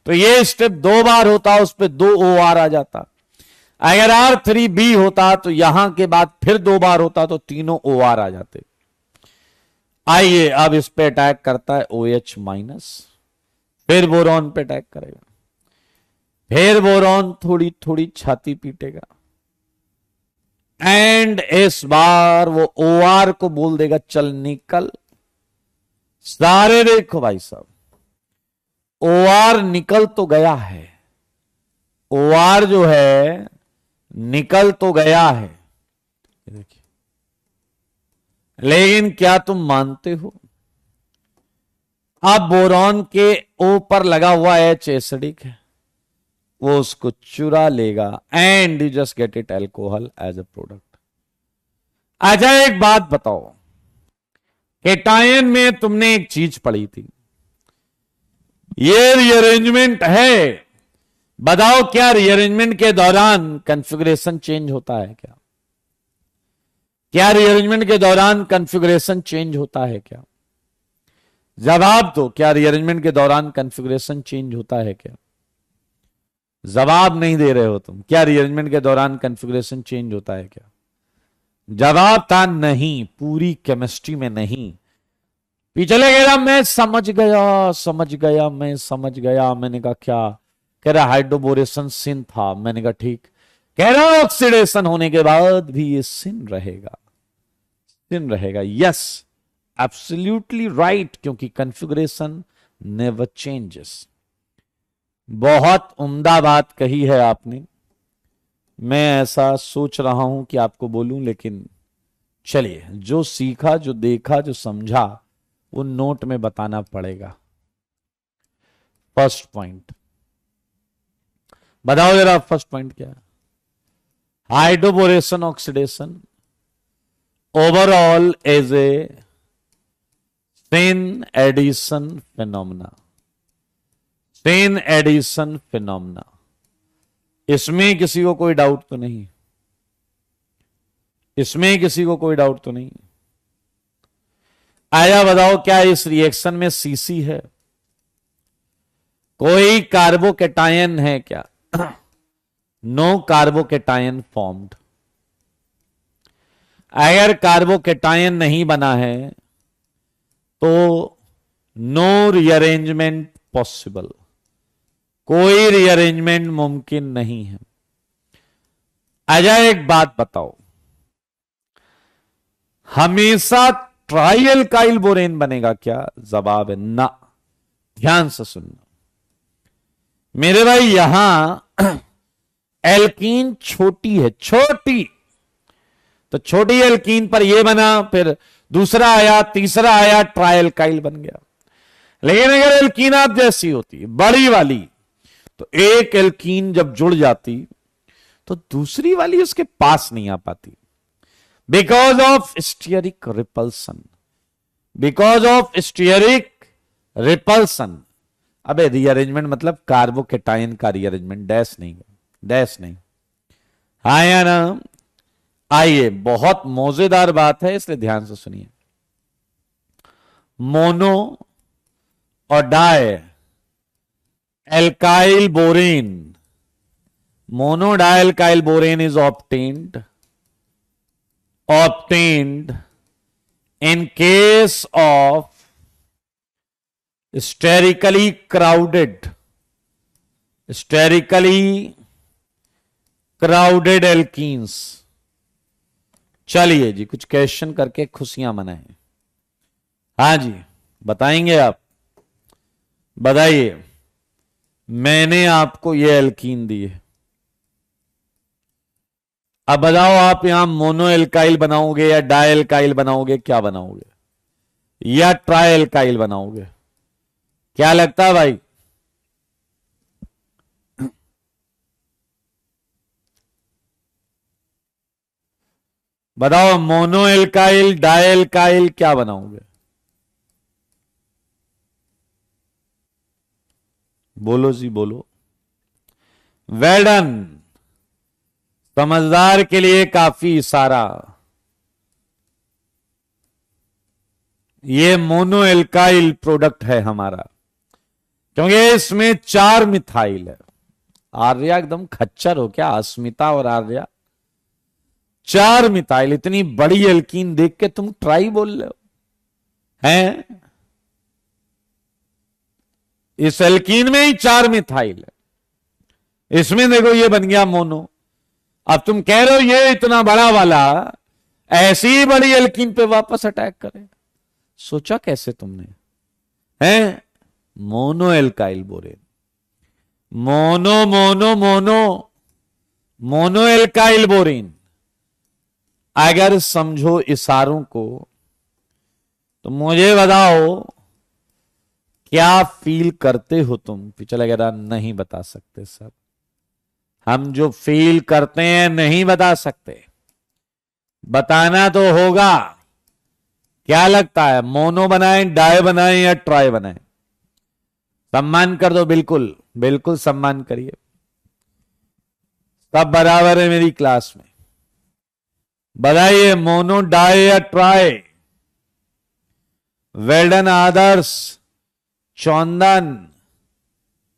तो ये स्टेप 2 बार होता, उस पर 2 OR आ जाता। अगर R3B होता तो यहां के बाद फिर 2 बार होता तो तीनों OR आ जाते। आइए अब इस पे अटैक करता है OH माइनस, फिर बोरॉन पे अटैक करेगा, फिर बोरॉन थोड़ी थोड़ी छाती पीटेगा, एंड इस बार वो OR को बोल देगा चल निकल। सारे देखो भाई साहब, OR निकल तो गया है, OR जो है निकल तो गया है, देखिए। लेकिन क्या तुम मानते हो, अब बोरॉन के O पर लगा हुआ H एसिडिक है, वो उसको चुरा लेगा, and you just get it alcohol as a product. अच्छा एक बात बताओ, केटायन में तुमने एक चीज पढ़ी थी, ये रीअरेंजमेंट है, बताओ क्या रीअरेंजमेंट के दौरान कॉन्फ़िगरेशन चेंज होता है क्या? क्या रीअरेंजमेंट के दौरान कॉन्फ़िगरेशन चेंज होता है क्या? जवाब दो, क्या रीअरेंजमेंट के दौरान कॉन्फ़िगरेशन चेंज होता है क्या? जवाब नहीं दे रहे हो तुम। क्या रीअरेंजमेंट के दौरान कॉन्फ़िगरेशन चेंज होता है क्या? जवाब था नहीं, पूरी केमिस्ट्री में नहीं। पिछले कह रहा मैं समझ गया, समझ गया, मैं समझ गया। मैंने कहा क्या? कह रहा हाइड्रोबोरेशन सिन था। मैंने कहा ठीक। कह रहा ऑक्सीडेशन होने के बाद भी ये सिन रहेगा, सिन रहेगा। यस, एब्सोल्युटली राइट, क्योंकि कॉन्फ़िगरेशन नेवर चेंजेस। बहुत उम्दा बात कही है आपने। मैं ऐसा सोच रहा हूं कि आपको बोलूं, लेकिन चलिए, जो सीखा, जो देखा, जो समझा, वो नोट में बताना पड़ेगा। फर्स्ट पॉइंट बताओ जरा, फर्स्ट पॉइंट क्या है? Hydroboration oxidation overall as a chain addition phenomena. Chain addition phenomena, इसमें किसी को कोई डाउट तो नहीं? इसमें किसी को कोई डाउट तो नहीं? आया बताओ, क्या इस रिएक्शन में सीसी है? कोई कार्बोकेटायन है क्या? No carbocation formed. अगर कार्बोकेटायन नहीं बना है तो नो रीअरेंजमेंट पॉसिबल, कोई रीअरेंजमेंट मुमकिन नहीं है। अजय एक बात बताओ, हमेशा ट्राइएल्काइल बोरेन बनेगा क्या? जवाब है ना। ध्यान से सुनना मेरे भाई, यहां एल्कीन छोटी है, छोटी, तो छोटी एल्कीन पर यह बना, फिर दूसरा आया, तीसरा आया, ट्राइएल्काइल बन गया। लेकिन अगर एल्कीन आप जैसी होती बड़ी वाली, तो एक एल्कीन जब जुड़ जाती तो दूसरी वाली उसके पास नहीं आ पाती, because of stearic repulsion. Because of stearic repulsion. अबे रीअरेंजमेंट मतलब कार्बोकेटायन का रीअरेंजमेंट, डैश नहीं, डैश नहीं। हाँ या ना? आइए, बहुत मौजेदार बात है, इसलिए ध्यान से सुनिए। मोनो और di alkyl borane, mono di alkyl borane is obtained in case of sterically crowded alkenes। चलिए जी, कुछ क्वेश्चन करके खुशियां मनाएं। हाँ जी, बताएंगे आप? बताइए। मैंने आपको ये एल्कीन दी है, अब बताओ आप यहां मोनो एल्काइल बनाओगे या डाई एल्काइल बनाओगे? क्या बनाओगे? या ट्राई एल्काइल बनाओगे? क्या लगता है भाई? बताओ, मोनो एल्काइल, डाई एल्काइल, क्या बनाओगे? बोलो जी बोलो। वेल डन, समझदार के लिए काफी इशारा। ये मोनो एल्काइल प्रोडक्ट है हमारा, क्योंकि इसमें 4 मिथाइल है। आर्या एकदम खच्चर हो क्या? अस्मिता और आर्या 4 मिथाइल, इतनी बड़ी एल्कीन देख के तुम ट्राई बोल रहे हो हैं? इस एल्कीन में ही 4 मिथाइल है, इसमें देखो ये बन गया मोनो। अब तुम कह रहे हो ये इतना बड़ा वाला ऐसी ही बड़ी एल्कीन पे वापस अटैक करे? सोचा कैसे तुमने? हैं? Mono alkyl borane, mono mono mono mono alkyl borane. अगर समझो इशारों को तो मुझे बताओ, क्या फील करते हो तुम? पिछले वगैरह नहीं बता सकते सर, हम जो फील करते हैं नहीं बता सकते, बताना तो होगा। क्या लगता है, मोनो बनाएं, डाई बनाएं या ट्राई बनाएं? सम्मान कर दो, बिल्कुल बिल्कुल सम्मान करिए। सब बराबर है मेरी क्लास में। बताइए, मोनो, डाई या ट्राई? वेल्डन आदर्श, चौंदन,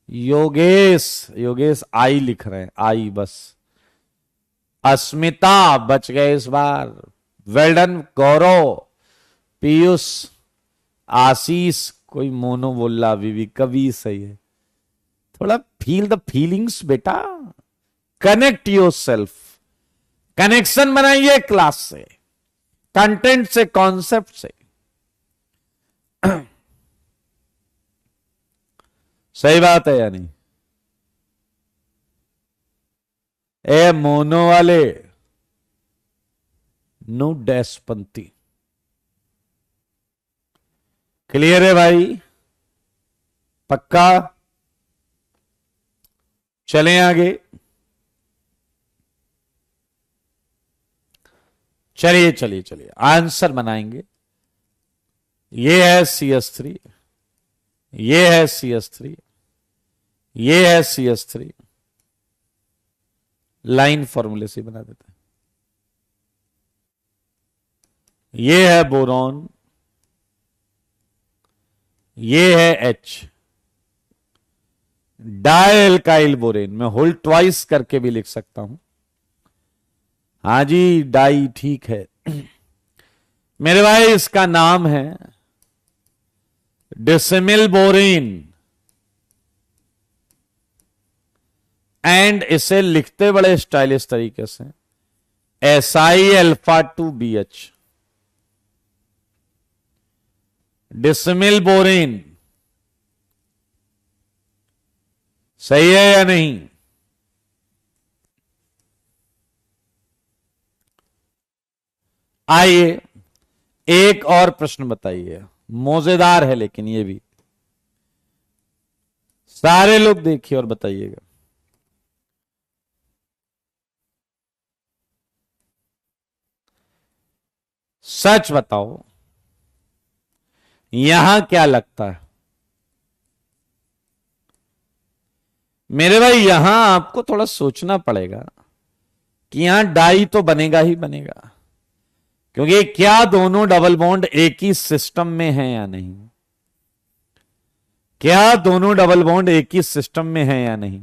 योगेश, योगेश आई लिख रहे हैं, आई बस। अस्मिता बच गए इस बार। वेल्डन गौरव, पीयूष, आशीष, कोई मोनो बोल रहा, विविका भी सही है। थोड़ा फील द फीलिंग्स बेटा, कनेक्ट योर सेल्फ, कनेक्शन बनाइए क्लास से, कंटेंट से, कॉन्सेप्ट से। सही बात है या नहीं? ए मोनो वाले, नो डैश पंथी। क्लियर है भाई? पक्का? चलें आगे। चलिए चलिए चलिए, आंसर बनाएंगे। ये है CS3, ये है CS3, ये है CS3। लाइन फॉर्मूले से बना देते हैं। ये है बोरॉन, ये है H। डाइल्काइल बोरेन मैं होल ट्वाइस करके भी लिख सकता हूं। हां जी, डाई ठीक है मेरे भाई। इसका नाम है डिसिमिल बोरेन, एंड इसे लिखते बड़े स्टाइलिश तरीके से Si♭2BH। डिसिमिल बोरेन सही है या नहीं? आइए एक और प्रश्न बताइए, मौजेदार है लेकिन ये भी। सारे लोग देखिए और बताइएगा। सच बताओ, यहां क्या लगता है? मेरे भाई यहां आपको थोड़ा सोचना पड़ेगा कि यहां डाई तो बनेगा ही बनेगा, क्योंकि क्या दोनों डबल बॉन्ड एक ही सिस्टम में हैं या नहीं? क्या दोनों डबल बॉन्ड एक ही सिस्टम में हैं या नहीं?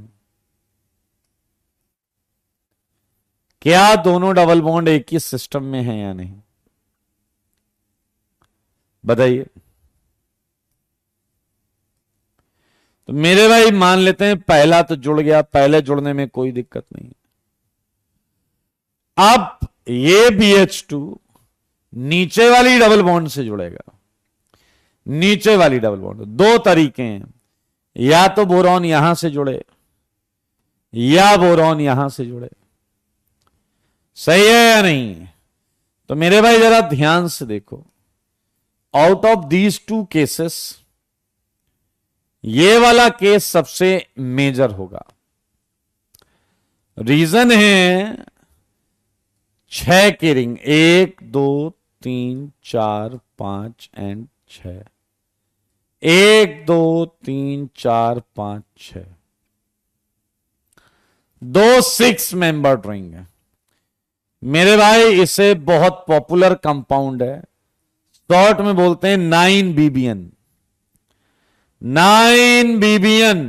क्या दोनों डबल बॉन्ड एक ही सिस्टम में हैं या नहीं? बताइए। तो मेरे भाई मान लेते हैं पहला तो जुड़ गया, पहले जुड़ने में कोई दिक्कत नहीं। अब ये BH2 नीचे वाली डबल बॉन्ड से जुड़ेगा। नीचे वाली डबल बॉन्ड दो तरीके हैं, या तो बोरॉन यहां से जुड़े या बोरॉन यहां से जुड़े। सही है या नहीं? तो मेरे भाई जरा ध्यान से देखो, out of these two cases ये वाला केस सबसे मेजर होगा। रीजन है 6 की रिंग, 1 2 3 4 5 एंड 6। 1 2 3 4 5 6, दो 6 मेंबर रिंग है मेरे भाई। इसे बहुत पॉपुलर कंपाउंड है, शॉर्ट में बोलते हैं 9BBN। 9BBN।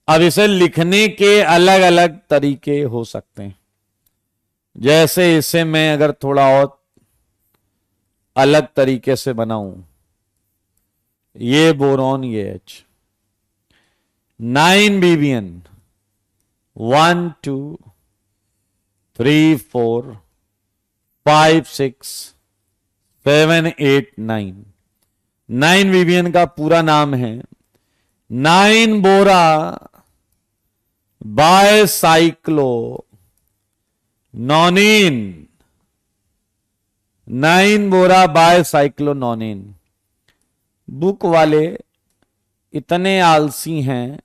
अब इसे लिखने के अलग अलग तरीके हो सकते हैं, जैसे इसे मैं अगर थोड़ा और अलग तरीके से बनाऊं, ये बोरॉन ये H। 9BBN 1 2 3 4 5 6 7 8 9। 9BBN का पूरा नाम है 9 बोरा बायसाइक्लो नॉनिन। 9 बोरा बायसाइक्लो नॉनिन। बुक वाले इतने आलसी हैं,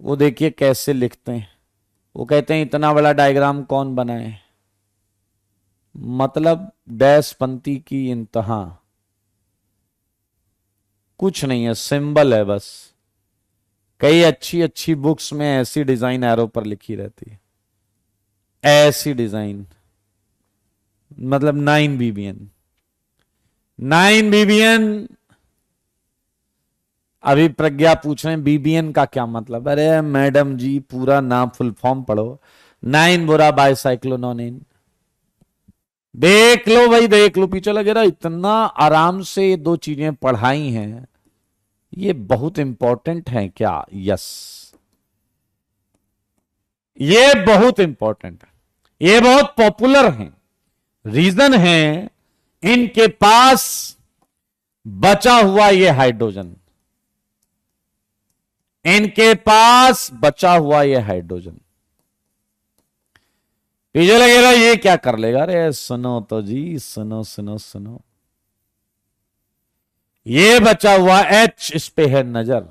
वो देखिए कैसे लिखते हैं। वो कहते हैं इतना बड़ा डायग्राम कौन बनाए, मतलब डैश पंक्ति की इंतहा कुछ नहीं है, सिंबल है बस। कई अच्छी अच्छी बुक्स में ऐसी डिजाइन एरो पर लिखी रहती है, ऐसी डिजाइन, मतलब 9BBN। 9BBN। अभी प्रज्ञा पूछ रहे हैं BBN का क्या मतलब? अरे मैडम जी पूरा नाम फुल फॉर्म पढ़ो। 9 बोरा बायसाइक्लोनोनिन। देख लो भाई, देख लो, पीछे लगे रहा। इतना आराम से ये दो चीजें पढ़ाई हैं, ये बहुत इंपॉर्टेंट है क्या? यस, ये बहुत इंपॉर्टेंट है, ये बहुत पॉपुलर है। रीजन है इनके पास बचा हुआ ये हाइड्रोजन, इनके पास बचा हुआ ये हाइड्रोजन। पीछे लगेगा ये क्या कर लेगा, अरे सुनो तो जी, सुनो सुनो सुनो, ये बचा हुआ एच, इस पे है नजर।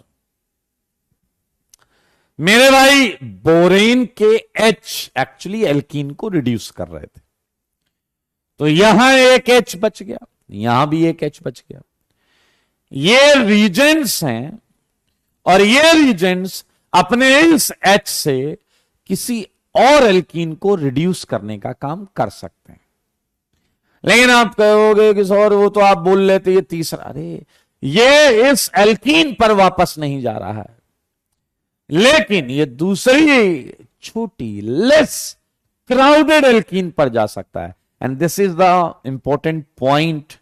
मेरे भाई बोरेन के एच एक्चुअली एल्कीन को रिड्यूस कर रहे थे, तो यहां एक एच बच गया, यहां भी एक एच बच गया। ये रीजेंट्स हैं और ये रीजेंट्स अपने इस एच से किसी और एल्कीन को रिड्यूस करने का काम कर सकते हैं। लेकिन आप कहोगे कि सर वो तो आप बोल लेते ये तीसरा, अरे ये इस एल्कीन पर वापस नहीं जा रहा है, लेकिन ये दूसरी छोटी लेस क्राउडेड एल्कीन पर जा सकता है। And this is the important point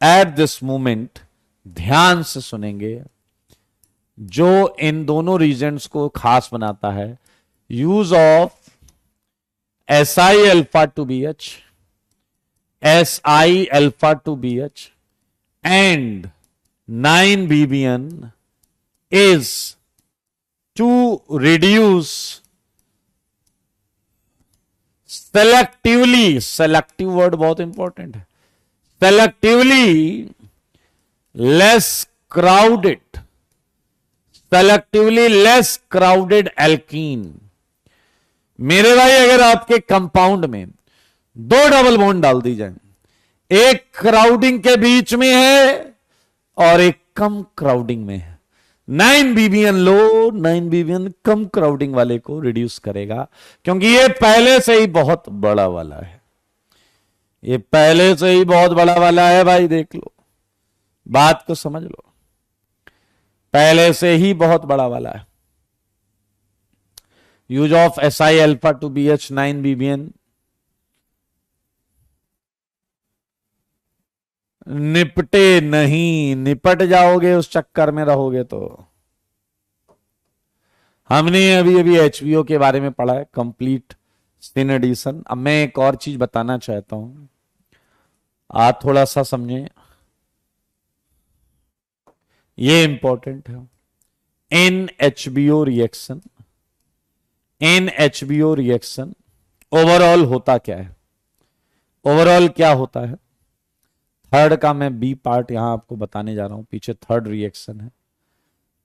at this moment, ध्यान से सुनेंगे, जो इन दोनों रीजन्स को खास बनाता है। Use of SI alpha to BH, SI alpha to BH and 9-BBN is to reduce selectively, selective word बहुत इंपॉर्टेंट है, selectively less crowded, selectively less crowded alkene। मेरे भाई अगर आपके कंपाउंड में दो डबल बॉन्ड डाल दी जाए, एक क्राउडिंग के बीच में है और एक कम क्राउडिंग में है, 9-BBN लो, 9-BBN कम क्राउडिंग वाले को रिड्यूस करेगा, क्योंकि ये पहले से ही बहुत बड़ा वाला है, ये पहले से ही बहुत बड़ा वाला है भाई, देख लो, बात को समझ लो, पहले से ही बहुत बड़ा वाला है। Use of SI alpha to BH 9-BBN, निपटे नहीं, निपट जाओगे उस चक्कर में रहोगे तो। हमने अभी अभी HBO के बारे में पढ़ा है, कंप्लीट स्पिन एडिशन। अब मैं एक और चीज बताना चाहता हूं, आप थोड़ा सा समझें, ये इंपॉर्टेंट है। NHBO reaction, NHBO reaction overall होता क्या है, ओवरऑल क्या होता है, थर्ड का मैं बी पार्ट यहां आपको बताने जा रहा हूं, पीछे थर्ड रिएक्शन है।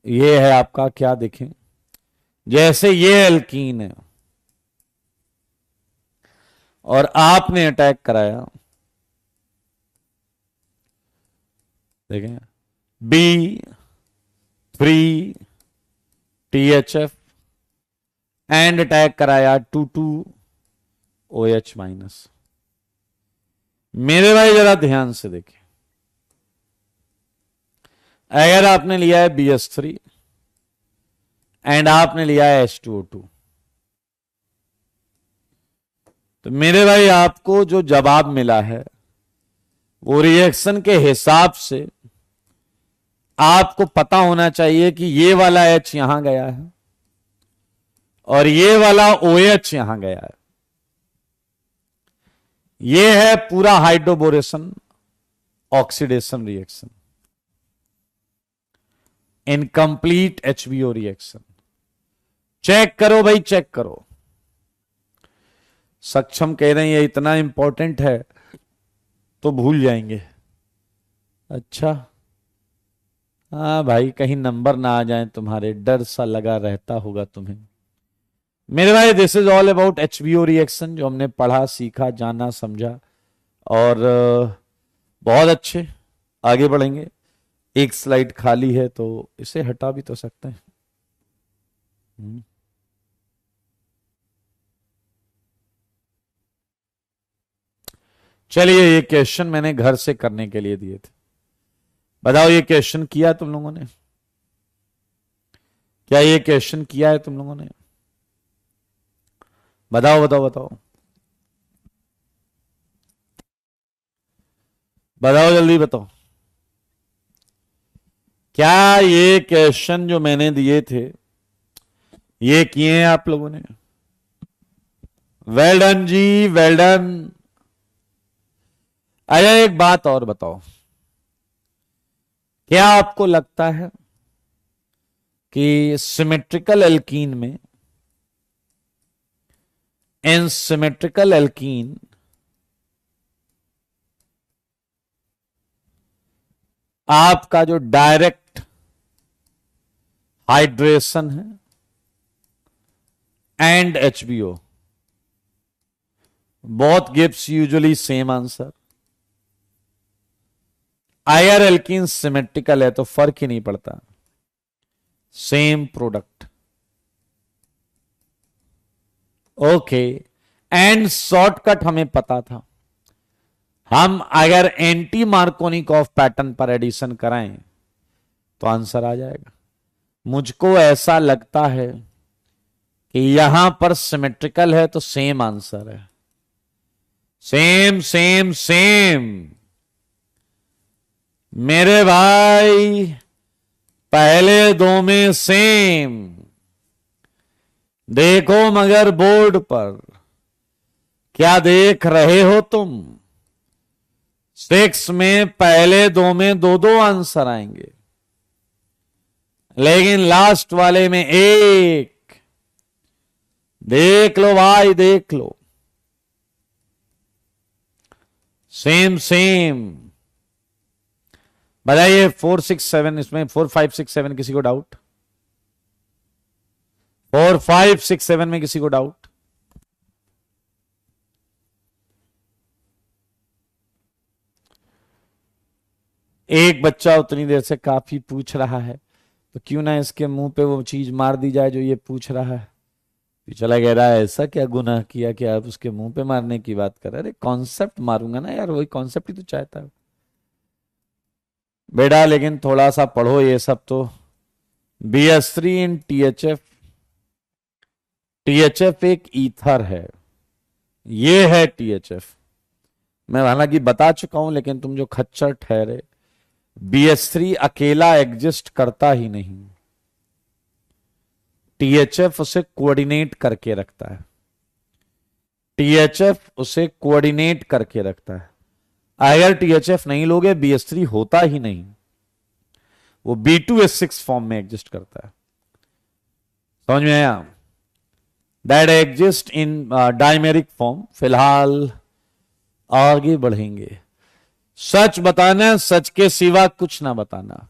ये है आपका क्या, देखें, जैसे ये एल्कीन है और आपने अटैक कराया, देखें B3THF एंड अटैक कराया 22OH माइनस। मेरे भाई जरा ध्यान से देखें, अगर आपने लिया है BS3 एंड आपने लिया है H2O2, तो मेरे भाई आपको जो जवाब मिला है वो रिएक्शन के हिसाब से आपको पता होना चाहिए कि ये वाला H यहां गया है और ये वाला OH यहां गया है। ये है पूरा hydroboration oxidation reaction, incomplete HBO reaction. Check करो भाई, चेक करो। सक्षम कह रहे हैं ये इतना इंपॉर्टेंट है तो भूल जाएंगे। अच्छा हाँ भाई, कहीं नंबर ना आ जाए तुम्हारे, डर सा लगा रहता होगा तुम्हें। मेरे भाई this is all about HBO reaction, जो हमने पढ़ा, सीखा, जाना, समझा, और बहुत अच्छे आगे बढ़ेंगे। एक स्लाइड खाली है तो इसे हटा भी तो सकते हैं। चलिए, ये क्वेश्चन मैंने घर से करने के लिए दिए थे, बताओ ये क्वेश्चन किया तुम लोगों ने? क्या ये क्वेश्चन किया है तुम लोगों ने? बताओ बताओ बताओ बताओ, जल्दी बताओ। क्या ये क्वेश्चन जो मैंने दिए थे ये किए हैं आप लोगों ने? वेल डन जी, वेल डन। अच्छा एक बात और बताओ, क्या आपको लगता है कि सिमेट्रिकल एल्कीन में इन सिमेट्रिकल एल्कीन आपका जो डायरेक्ट हाइड्रेशन है and HBO, both gives usually same answer. अगर एल्कीन सिमेट्रिकल है तो फर्क ही नहीं पड़ता, same product. Okay, and shortcut हमें पता था, हम अगर एंटी मार्कोनिकॉफ पैटर्न पर एडिशन कराएं तो आंसर आ जाएगा। मुझको ऐसा लगता है कि यहां पर सिमेट्रिकल है तो सेम आंसर है, सेम सेम सेम। मेरे भाई पहले दो में सेम, देखो मगर बोर्ड पर क्या देख रहे हो तुम। 6 में पहले दो में दो दो आंसर आएंगे, लेकिन लास्ट वाले में एक। देख लो भाई, देख लो, सेम सेम। बताइए 4 6 7, इसमें 4 5 6 7 किसी को डाउट? 4 5 6 7 में किसी को डाउट? एक बच्चा उतनी देर से काफी पूछ रहा है, तो क्यों ना इसके मुंह पे वो चीज मार दी जाए जो ये पूछ रहा है। चला कह रहा है ऐसा क्या गुनाह किया कि आप उसके मुंह पे मारने की बात कर रहे? अरे कॉन्सेप्ट मारूंगा ना यार, वही कॉन्सेप्ट ही तो चाहता है बेटा। लेकिन थोड़ा सा पढ़ो ये सब तो। BH3 इन THF, THF एक ईथर है, ये है THF। मैं हालांकि बता चुका हूं, लेकिन तुम जो खच्चर ठहरे, BH3 अकेला एग्जिस्ट करता ही नहीं, THF उसे कोऑर्डिनेट करके रखता है, THF उसे कोऑर्डिनेट करके रखता है। अगर THF नहीं लोगे BH3 होता ही नहीं, वो B2S6 फॉर्म में एग्जिस्ट करता है। समझ में आया? That exist in dimeric form. फिलहाल आगे बढ़ेंगे। सच बताना, सच के सिवा कुछ ना बताना।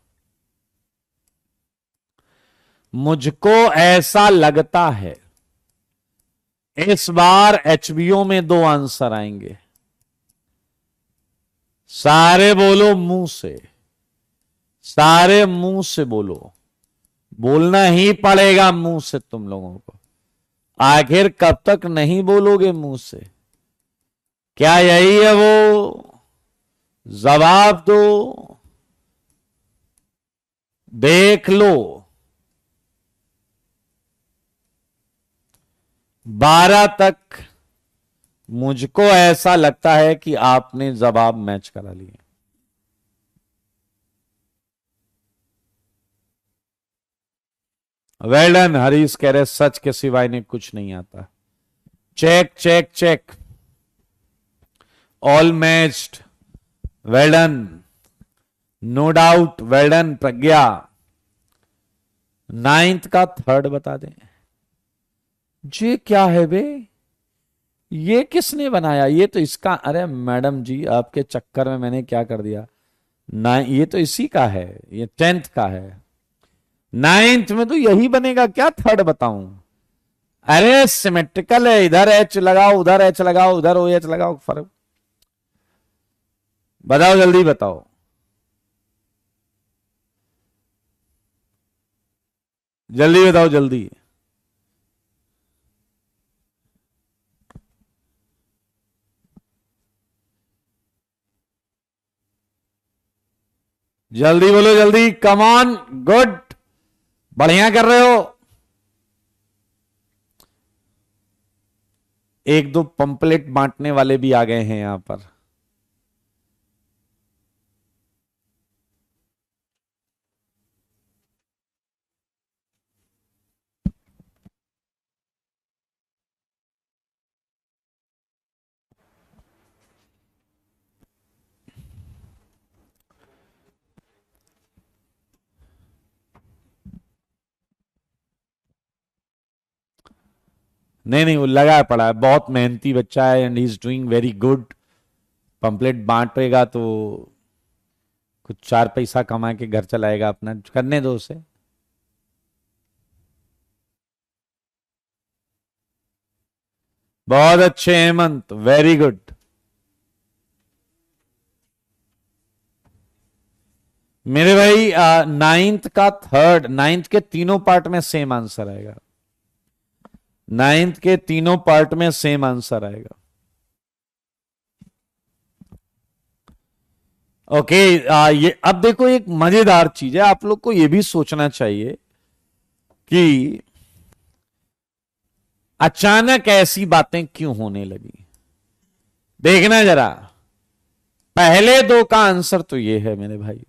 मुझको ऐसा लगता है इस बार HBO में दो आंसर आएंगे। सारे बोलो मुंह से, सारे मुंह से बोलो, बोलना ही पड़ेगा मुंह से तुम लोगों को। आखिर कब तक नहीं बोलोगे मुंह से? क्या यही है वो? जवाब दो, देख लो। 12 तक मुझको ऐसा लगता है कि आपने जवाब मैच करा लिए। Well done. हरीश कह रहे सच के सिवाय ने कुछ नहीं आता। Check check check, all matched. Well done, no doubt, well done Pragya. 9th का थर्ड बता दें। ये क्या है बे? ये किसने बनाया? ये तो इसका, अरे मैडम जी आपके चक्कर में मैंने क्या कर दिया ना, ये तो इसी का है, ये 10th का है। 9th में तो यही बनेगा क्या? थर्ड बताऊं? अरे सिमेट्रिकल है, इधर एच लगाओ, उधर एच लगाओ, उधर ओ एच लगाओ, फर्क। बताओ जल्दी बताओ। जल्दी बताओ जल्दी। जल्दी बोलो जल्दी, कम ऑन, गुड, बढ़िया कर रहे हो। एक दो पंपलेट बांटने वाले भी आ गए हैं यहां पर। नहीं नहीं, वो लगा पड़ा है, बहुत मेहनती बच्चा है and he is doing very good. Pamphlet बांटेगा तो कुछ 4 पैसा कमा के घर चलाएगा अपना, करने दो उसे। बहुत अच्छे हेमंत, वेरी गुड। मेरे भाई नाइन्थ का थर्ड, नाइन्थ के तीनों पार्ट में सेम आंसर आएगा। नाइन्थ के तीनों पार्ट में सेम आंसर आएगा। ओके ये अब देखो, एक मजेदार चीज है, आप लोग को ये भी सोचना चाहिए कि अचानक ऐसी बातें क्यों होने लगी। देखना जरा, पहले दो का आंसर तो ये है मेरे भाई,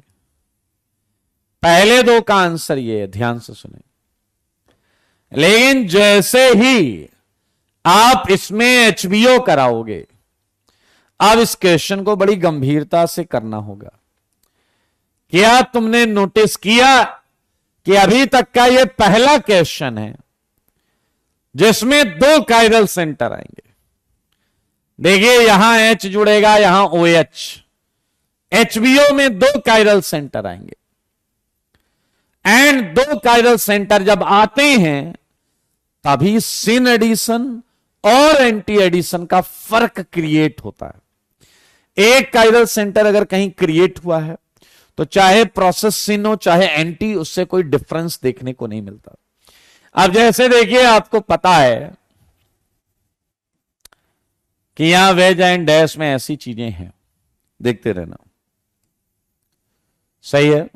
पहले दो का आंसर ये है, ध्यान से सुने। लेकिन जैसे ही आप इसमें एचबीओ कराओगे, अब इस क्वेश्चन को बड़ी गंभीरता से करना होगा। क्या तुमने नोटिस किया कि अभी तक का यह पहला क्वेश्चन है जिसमें 2 कायरल सेंटर आएंगे। देखिए यहां एच जुड़ेगा, यहां ओ एच, एचबीओ में 2 कायरल सेंटर आएंगे। एंड 2 कायरल सेंटर जब आते हैं तभी सिन एडिशन और एंटी एडिशन का फर्क क्रिएट होता है। एक कायरल सेंटर अगर कहीं क्रिएट हुआ है तो चाहे प्रोसेस सिन हो चाहे एंटी, उससे कोई डिफरेंस देखने को नहीं मिलता। अब जैसे देखिए, आपको पता है कि यहां वेज एंड डैश में ऐसी चीजें हैं, देखते रहना, सही है,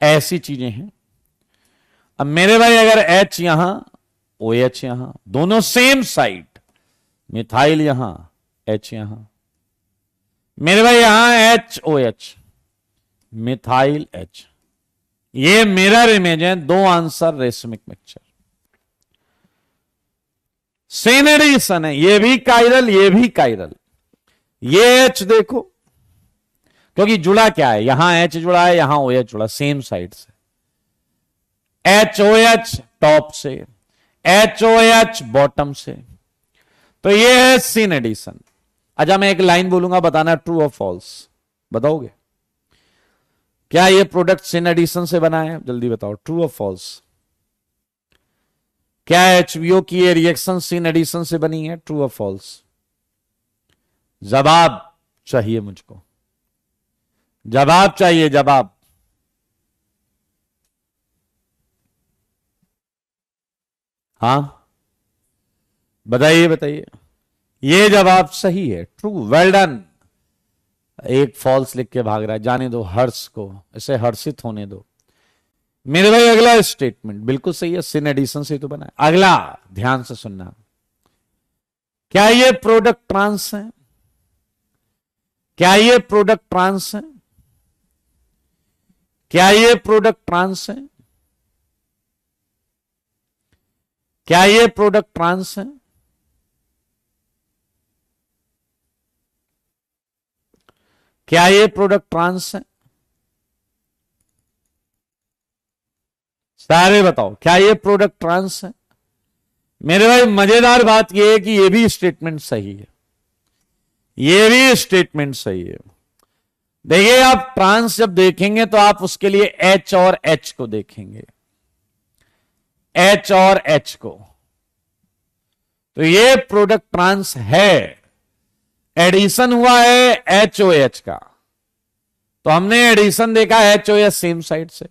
ऐसी चीजें हैं। अब मेरे भाई अगर H यहां ओ एच यहां, दोनों सेम साइड, मिथाइल यहां H यहां, मेरे भाई यहां H O H, methyl H, ये मिरर इमेज है, 2 answer racemic mixture. Same addition है, ये भी कायरल ये भी कायरल। ये H देखो, क्योंकि जुड़ा क्या है, यहां H जुड़ा है यहां OH जुड़ा, सेम साइड से, HOH टॉप से, HOH बॉटम से, तो ये है सिन एडिशन। अच्छा मैं एक लाइन बोलूंगा, बताना ट्रू और फॉल्स, बताओगे क्या ये प्रोडक्ट सिन एडिशन से बना है? जल्दी बताओ, ट्रू और फॉल्स। क्या एचबीओ की ये रिएक्शन सिन एडिशन से बनी है? ट्रू और फॉल्स? जवाब चाहिए मुझको, जवाब चाहिए, जवाब। हां बताइए बताइए। ये जवाब सही है, ट्रू, वेल डन। एक फॉल्स लिख के भाग रहा है, जाने दो हर्ष को, इसे हर्षित होने दो। मेरे भाई अगला स्टेटमेंट बिल्कुल सही है, सिन एडिशन से तो बना है। अगला ध्यान से सुनना, क्या ये प्रोडक्ट ट्रांस है? क्या ये प्रोडक्ट ट्रांस है? क्या ये प्रोडक्ट ट्रांस है? क्या ये प्रोडक्ट ट्रांस है? क्या ये प्रोडक्ट ट्रांस है? सारे बताओ, क्या ये प्रोडक्ट ट्रांस है? मेरे भाई मजेदार बात यह है कि यह भी स्टेटमेंट सही है, यह भी स्टेटमेंट सही है। देखिए आप ट्रांस जब देखेंगे तो आप उसके लिए एच और एच को देखेंगे, एच और एच को, तो ये प्रोडक्ट ट्रांस है, एडिशन हुआ है एच ओ एच का, तो हमने एडिशन देखा H O H same side से,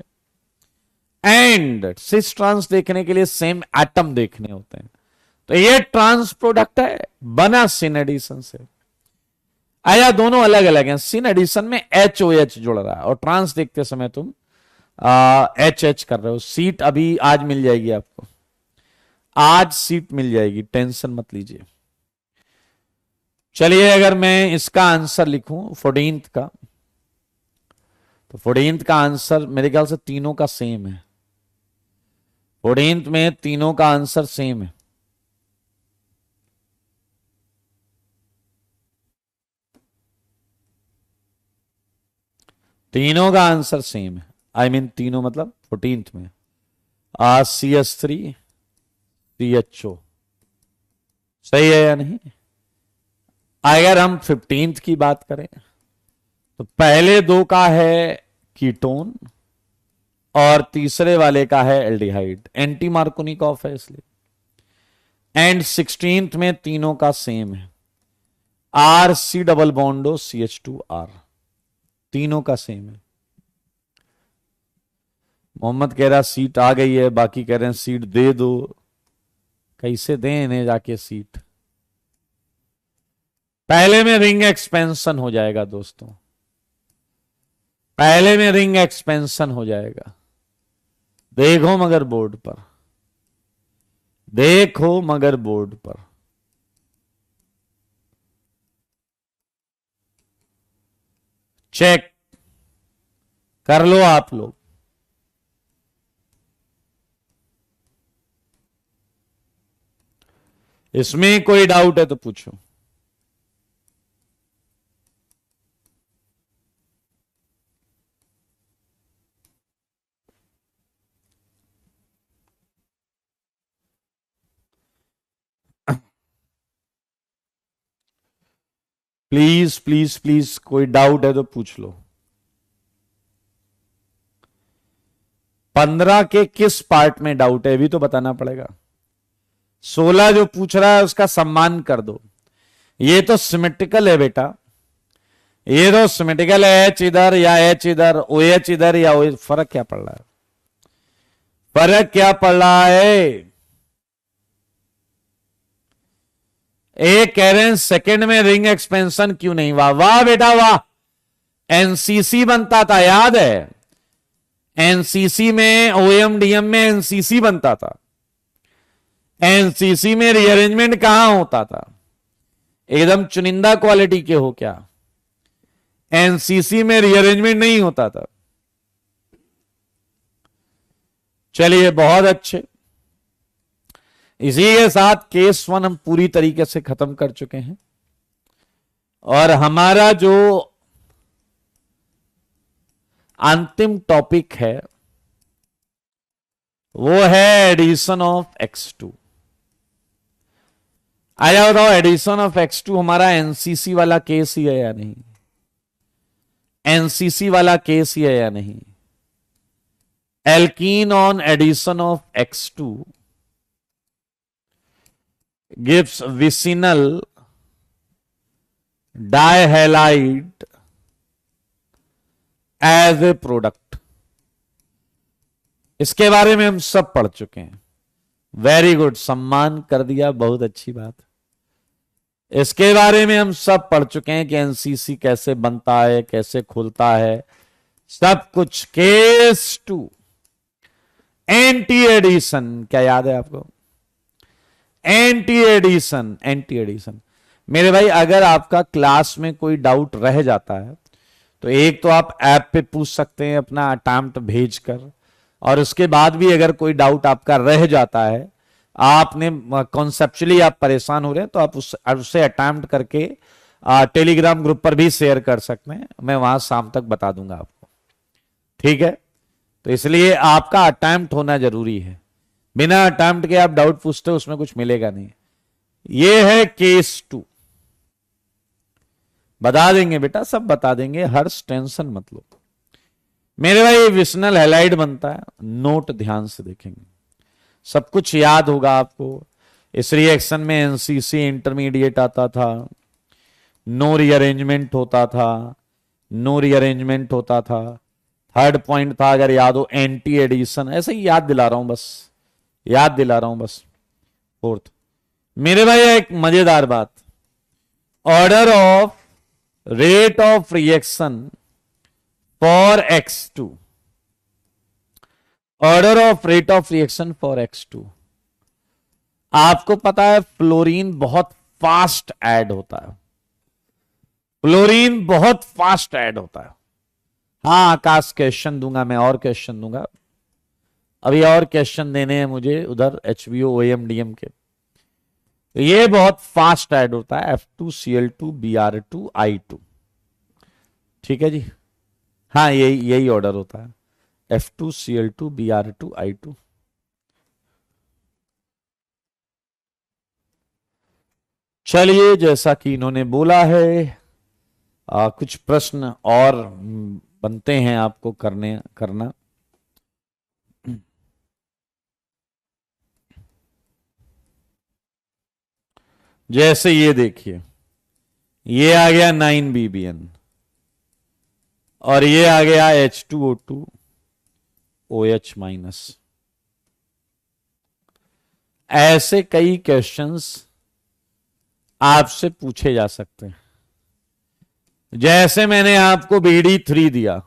एंड सिस ट्रांस देखने के लिए सेम एटम देखने होते हैं, तो ये ट्रांस प्रोडक्ट है, बना सिन एडिशन से। आया दोनों अलग अलग हैं, सिन एडिशन में एच ओ एच जुड़ रहा है और ट्रांस देखते समय तुम एच एच कर रहे हो। सीट अभी आज मिल जाएगी आपको, आज सीट मिल जाएगी, टेंशन मत लीजिए। चलिए अगर मैं इसका आंसर लिखूं 14th का, तो 14th का आंसर मेरे ख्याल से तीनों का सेम है, 14th में तीनों का आंसर सेम है। तीनों का आंसर सेम है, आई मीन तीनों मतलब 14th में CH3 CHO। सही है या नहीं? अगर हम 15th की बात करें तो पहले दो का है कीटोन और तीसरे वाले का है एल्डिहाइड, एंटी मार्कोनिकॉफ है इसलिए। एंड 16th में तीनों का सेम है, RC डबल बॉन्डो CH2R, तीनों का सेम है। मोहम्मद कह रहा सीट आ गई है, बाकी कह रहे हैं सीट दे दो। कैसे दें इन्हें जाके सीट? पहले में रिंग एक्सपेंशन हो जाएगा दोस्तों, पहले में रिंग एक्सपेंशन हो जाएगा। देखो मगर बोर्ड पर, देखो मगर बोर्ड पर। चेक कर लो आप लोग। इसमें कोई डाउट है तो पूछो। प्लीज प्लीज प्लीज, कोई डाउट है तो पूछ लो। 15 के किस पार्ट में डाउट है भी तो बताना पड़ेगा। 16 जो पूछ रहा है उसका सम्मान कर दो। ये तो सिमेट्रिकल है बेटा, ये तो सिमेट्रिकल है। एच इधर या एच इधर, ओ एच इधर या ओ, फर्क क्या पड़ रहा है? फर्क क्या पड़ रहा है? एक कह रहे हैं सेकंड में रिंग एक्सपेंशन क्यों नहीं? वाह वाह बेटा वाह, एनसीसी बनता था, याद है? एनसीसी में, ओएमडीएम में एनसीसी बनता था। एनसीसी में रीअरेंजमेंट कहां होता था? एकदम चुनिंदा क्वालिटी के हो क्या? एनसीसी में रीअरेंजमेंट नहीं होता था। चलिए बहुत अच्छे, इसी के साथ केस 1 हम पूरी तरीके से खत्म कर चुके हैं। और हमारा जो अंतिम टॉपिक है वो है एडिशन ऑफ x2। आया बताओ, एडिशन ऑफ x2 हमारा एनसीसी वाला केस ही है या नहीं? एनसीसी वाला केस ही है या नहीं? Alkene on addition of x2 gives vicinal dihalide as a product। इसके बारे में हम सब पढ़ चुके हैं। वेरी गुड, सम्मान कर दिया, बहुत अच्छी बात। इसके बारे में हम सब पढ़ चुके हैं कि एनसीसी कैसे बनता है, कैसे खुलता है, सब कुछ। केस 2 एंटी एडिशन, क्या याद है आपको? Anti addition, anti addition. मेरे भाई अगर आपका क्लास में कोई डाउट रह जाता है तो एक तो आप ऐप पे पूछ सकते हैं अपना अटेम्प्ट भेजकर, और उसके बाद भी अगर कोई डाउट आपका रह जाता है, आपने कॉन्सेप्चुअली आप परेशान हो रहे हैं, तो आप उससे अटेम्प्ट करके टेलीग्राम ग्रुप पर भी शेयर कर सकते हैं। मैं वहां शाम तक बता दूंगा आपको, ठीक है? तो इसलिए आपका अटेम्प्ट होना जरूरी है। बिना अटेम्प्ट के आप डाउट पूछते हो उसमें कुछ मिलेगा नहीं। ये है केस 2। बता देंगे बेटा, सब बता देंगे, हर टेंशन मत लो मेरे भाई। विशनल हैलाइड बनता है, नोट ध्यान से देखेंगे, सब कुछ याद होगा आपको। इस रिएक्शन में एनसीसी इंटरमीडिएट आता था, नो रीअरेंजमेंट होता था, नो रीअरेंजमेंट होता था। थर्ड पॉइंट था, अगर याद हो, एंटी एडिशन। ऐसे ही याद दिला रहा हूं बस, याद दिला रहा हूं बस। फोर्थ मेरे भाई एक मजेदार बात, order of rate of reaction for x2, order of rate of reaction for x2। आपको पता है फ्लोरीन बहुत फास्ट ऐड होता है, फ्लोरीन बहुत फास्ट ऐड होता है। हाँ आकाश, क्वेश्चन दूंगा मैं, और क्वेश्चन दूंगा अभी, और क्वेश्चन देने हैं मुझे उधर HBO OMDM के। तो ये बहुत फास्ट ऐड होता है, F2Cl2 Br2 I2, ठीक है जी? हाँ यही ऑर्डर होता है, F2Cl2 Br2 I2। चलिए, जैसा कि इन्होंने बोला है, कुछ प्रश्न और बनते हैं आपको करना। जैसे ये देखिए, ये आ गया 9 BBN और ये आ गया H2O2 OH माइनस। ऐसे कई क्वेश्चंस आपसे पूछे जा सकते हैं। जैसे मैंने आपको BD3 दिया,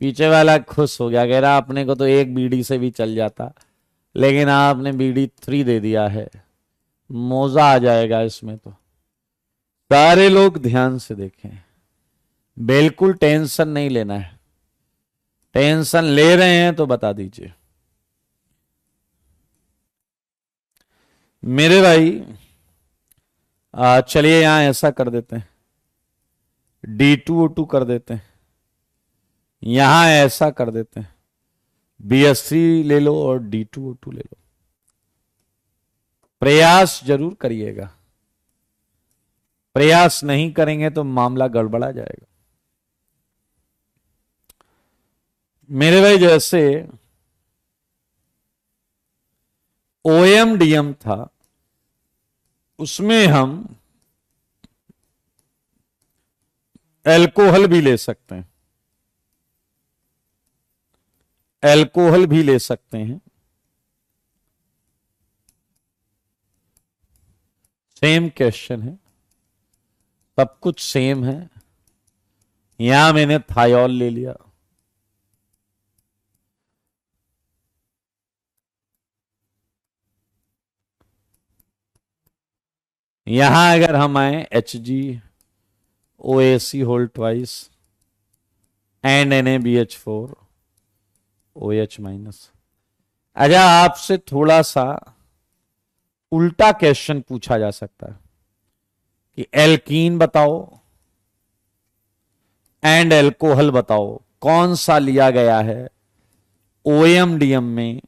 पीछे वाला खुश हो गया, कह रहा अपने को तो एक बीडी से भी चल जाता, लेकिन आपने BD3 दे दिया है, मौजा आ जाएगा इसमें। तो सारे लोग ध्यान से देखें, बिल्कुल टेंशन नहीं लेना है। टेंशन ले रहे हैं तो बता दीजिए मेरे भाई। चलिए यहां ऐसा कर देते हैं, D2O2 कर देते हैं, यहां ऐसा कर देते हैं, BH3 ले लो और D2O2 ले लो। प्रयास जरूर करिएगा, प्रयास नहीं करेंगे तो मामला गड़बड़ा जाएगा मेरे भाई। जैसे OMDM था, उसमें हम अल्कोहल भी ले सकते हैं, अल्कोहल भी ले सकते हैं। सेम क्वेश्चन है, सब कुछ सेम है। यहां मैंने थायोल ले लिया, यहां अगर हम आए HgOAc whole twice and NaBH4 OH minus. अच्छा, आपसे थोड़ा सा उल्टा क्वेश्चन पूछा जा सकता है कि एल्कीन बताओ एंड अल्कोहल बताओ, कौन सा लिया गया है OMDM में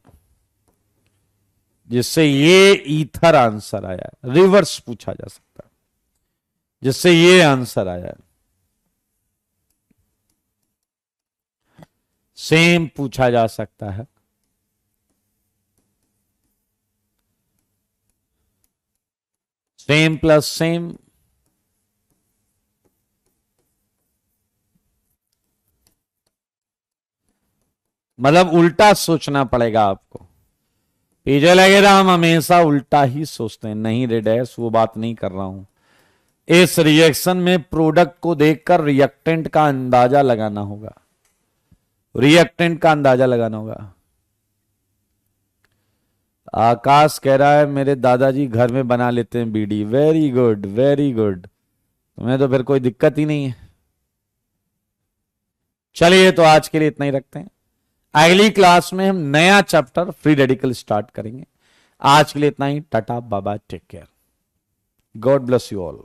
जिससे ये ईथर आंसर आया है। रिवर्स पूछा जा सकता है जिससे ये आंसर आया है। सेम पूछा जा सकता है, सेम प्लस सेम। मतलब उल्टा सोचना पड़ेगा आपको। पीछे लगेगा हम हमेशा उल्टा ही सोचते हैं, नहीं रे डैश, वो बात नहीं कर रहा हूं। इस रिएक्शन में प्रोडक्ट को देखकर रिएक्टेंट का अंदाजा लगाना होगा, रिएक्टेंट का अंदाजा लगाना होगा। आकाश कह रहा है मेरे दादाजी घर में बना लेते हैं बीड़ी। वेरी गुड, वेरी गुड, तुम्हें तो फिर कोई दिक्कत ही नहीं है। चलिए, तो आज के लिए इतना ही रखते हैं। अगली क्लास में हम नया चैप्टर फ्री रेडिकल स्टार्ट करेंगे। आज के लिए इतना ही। टाटा, बाबा, take care, God bless you all.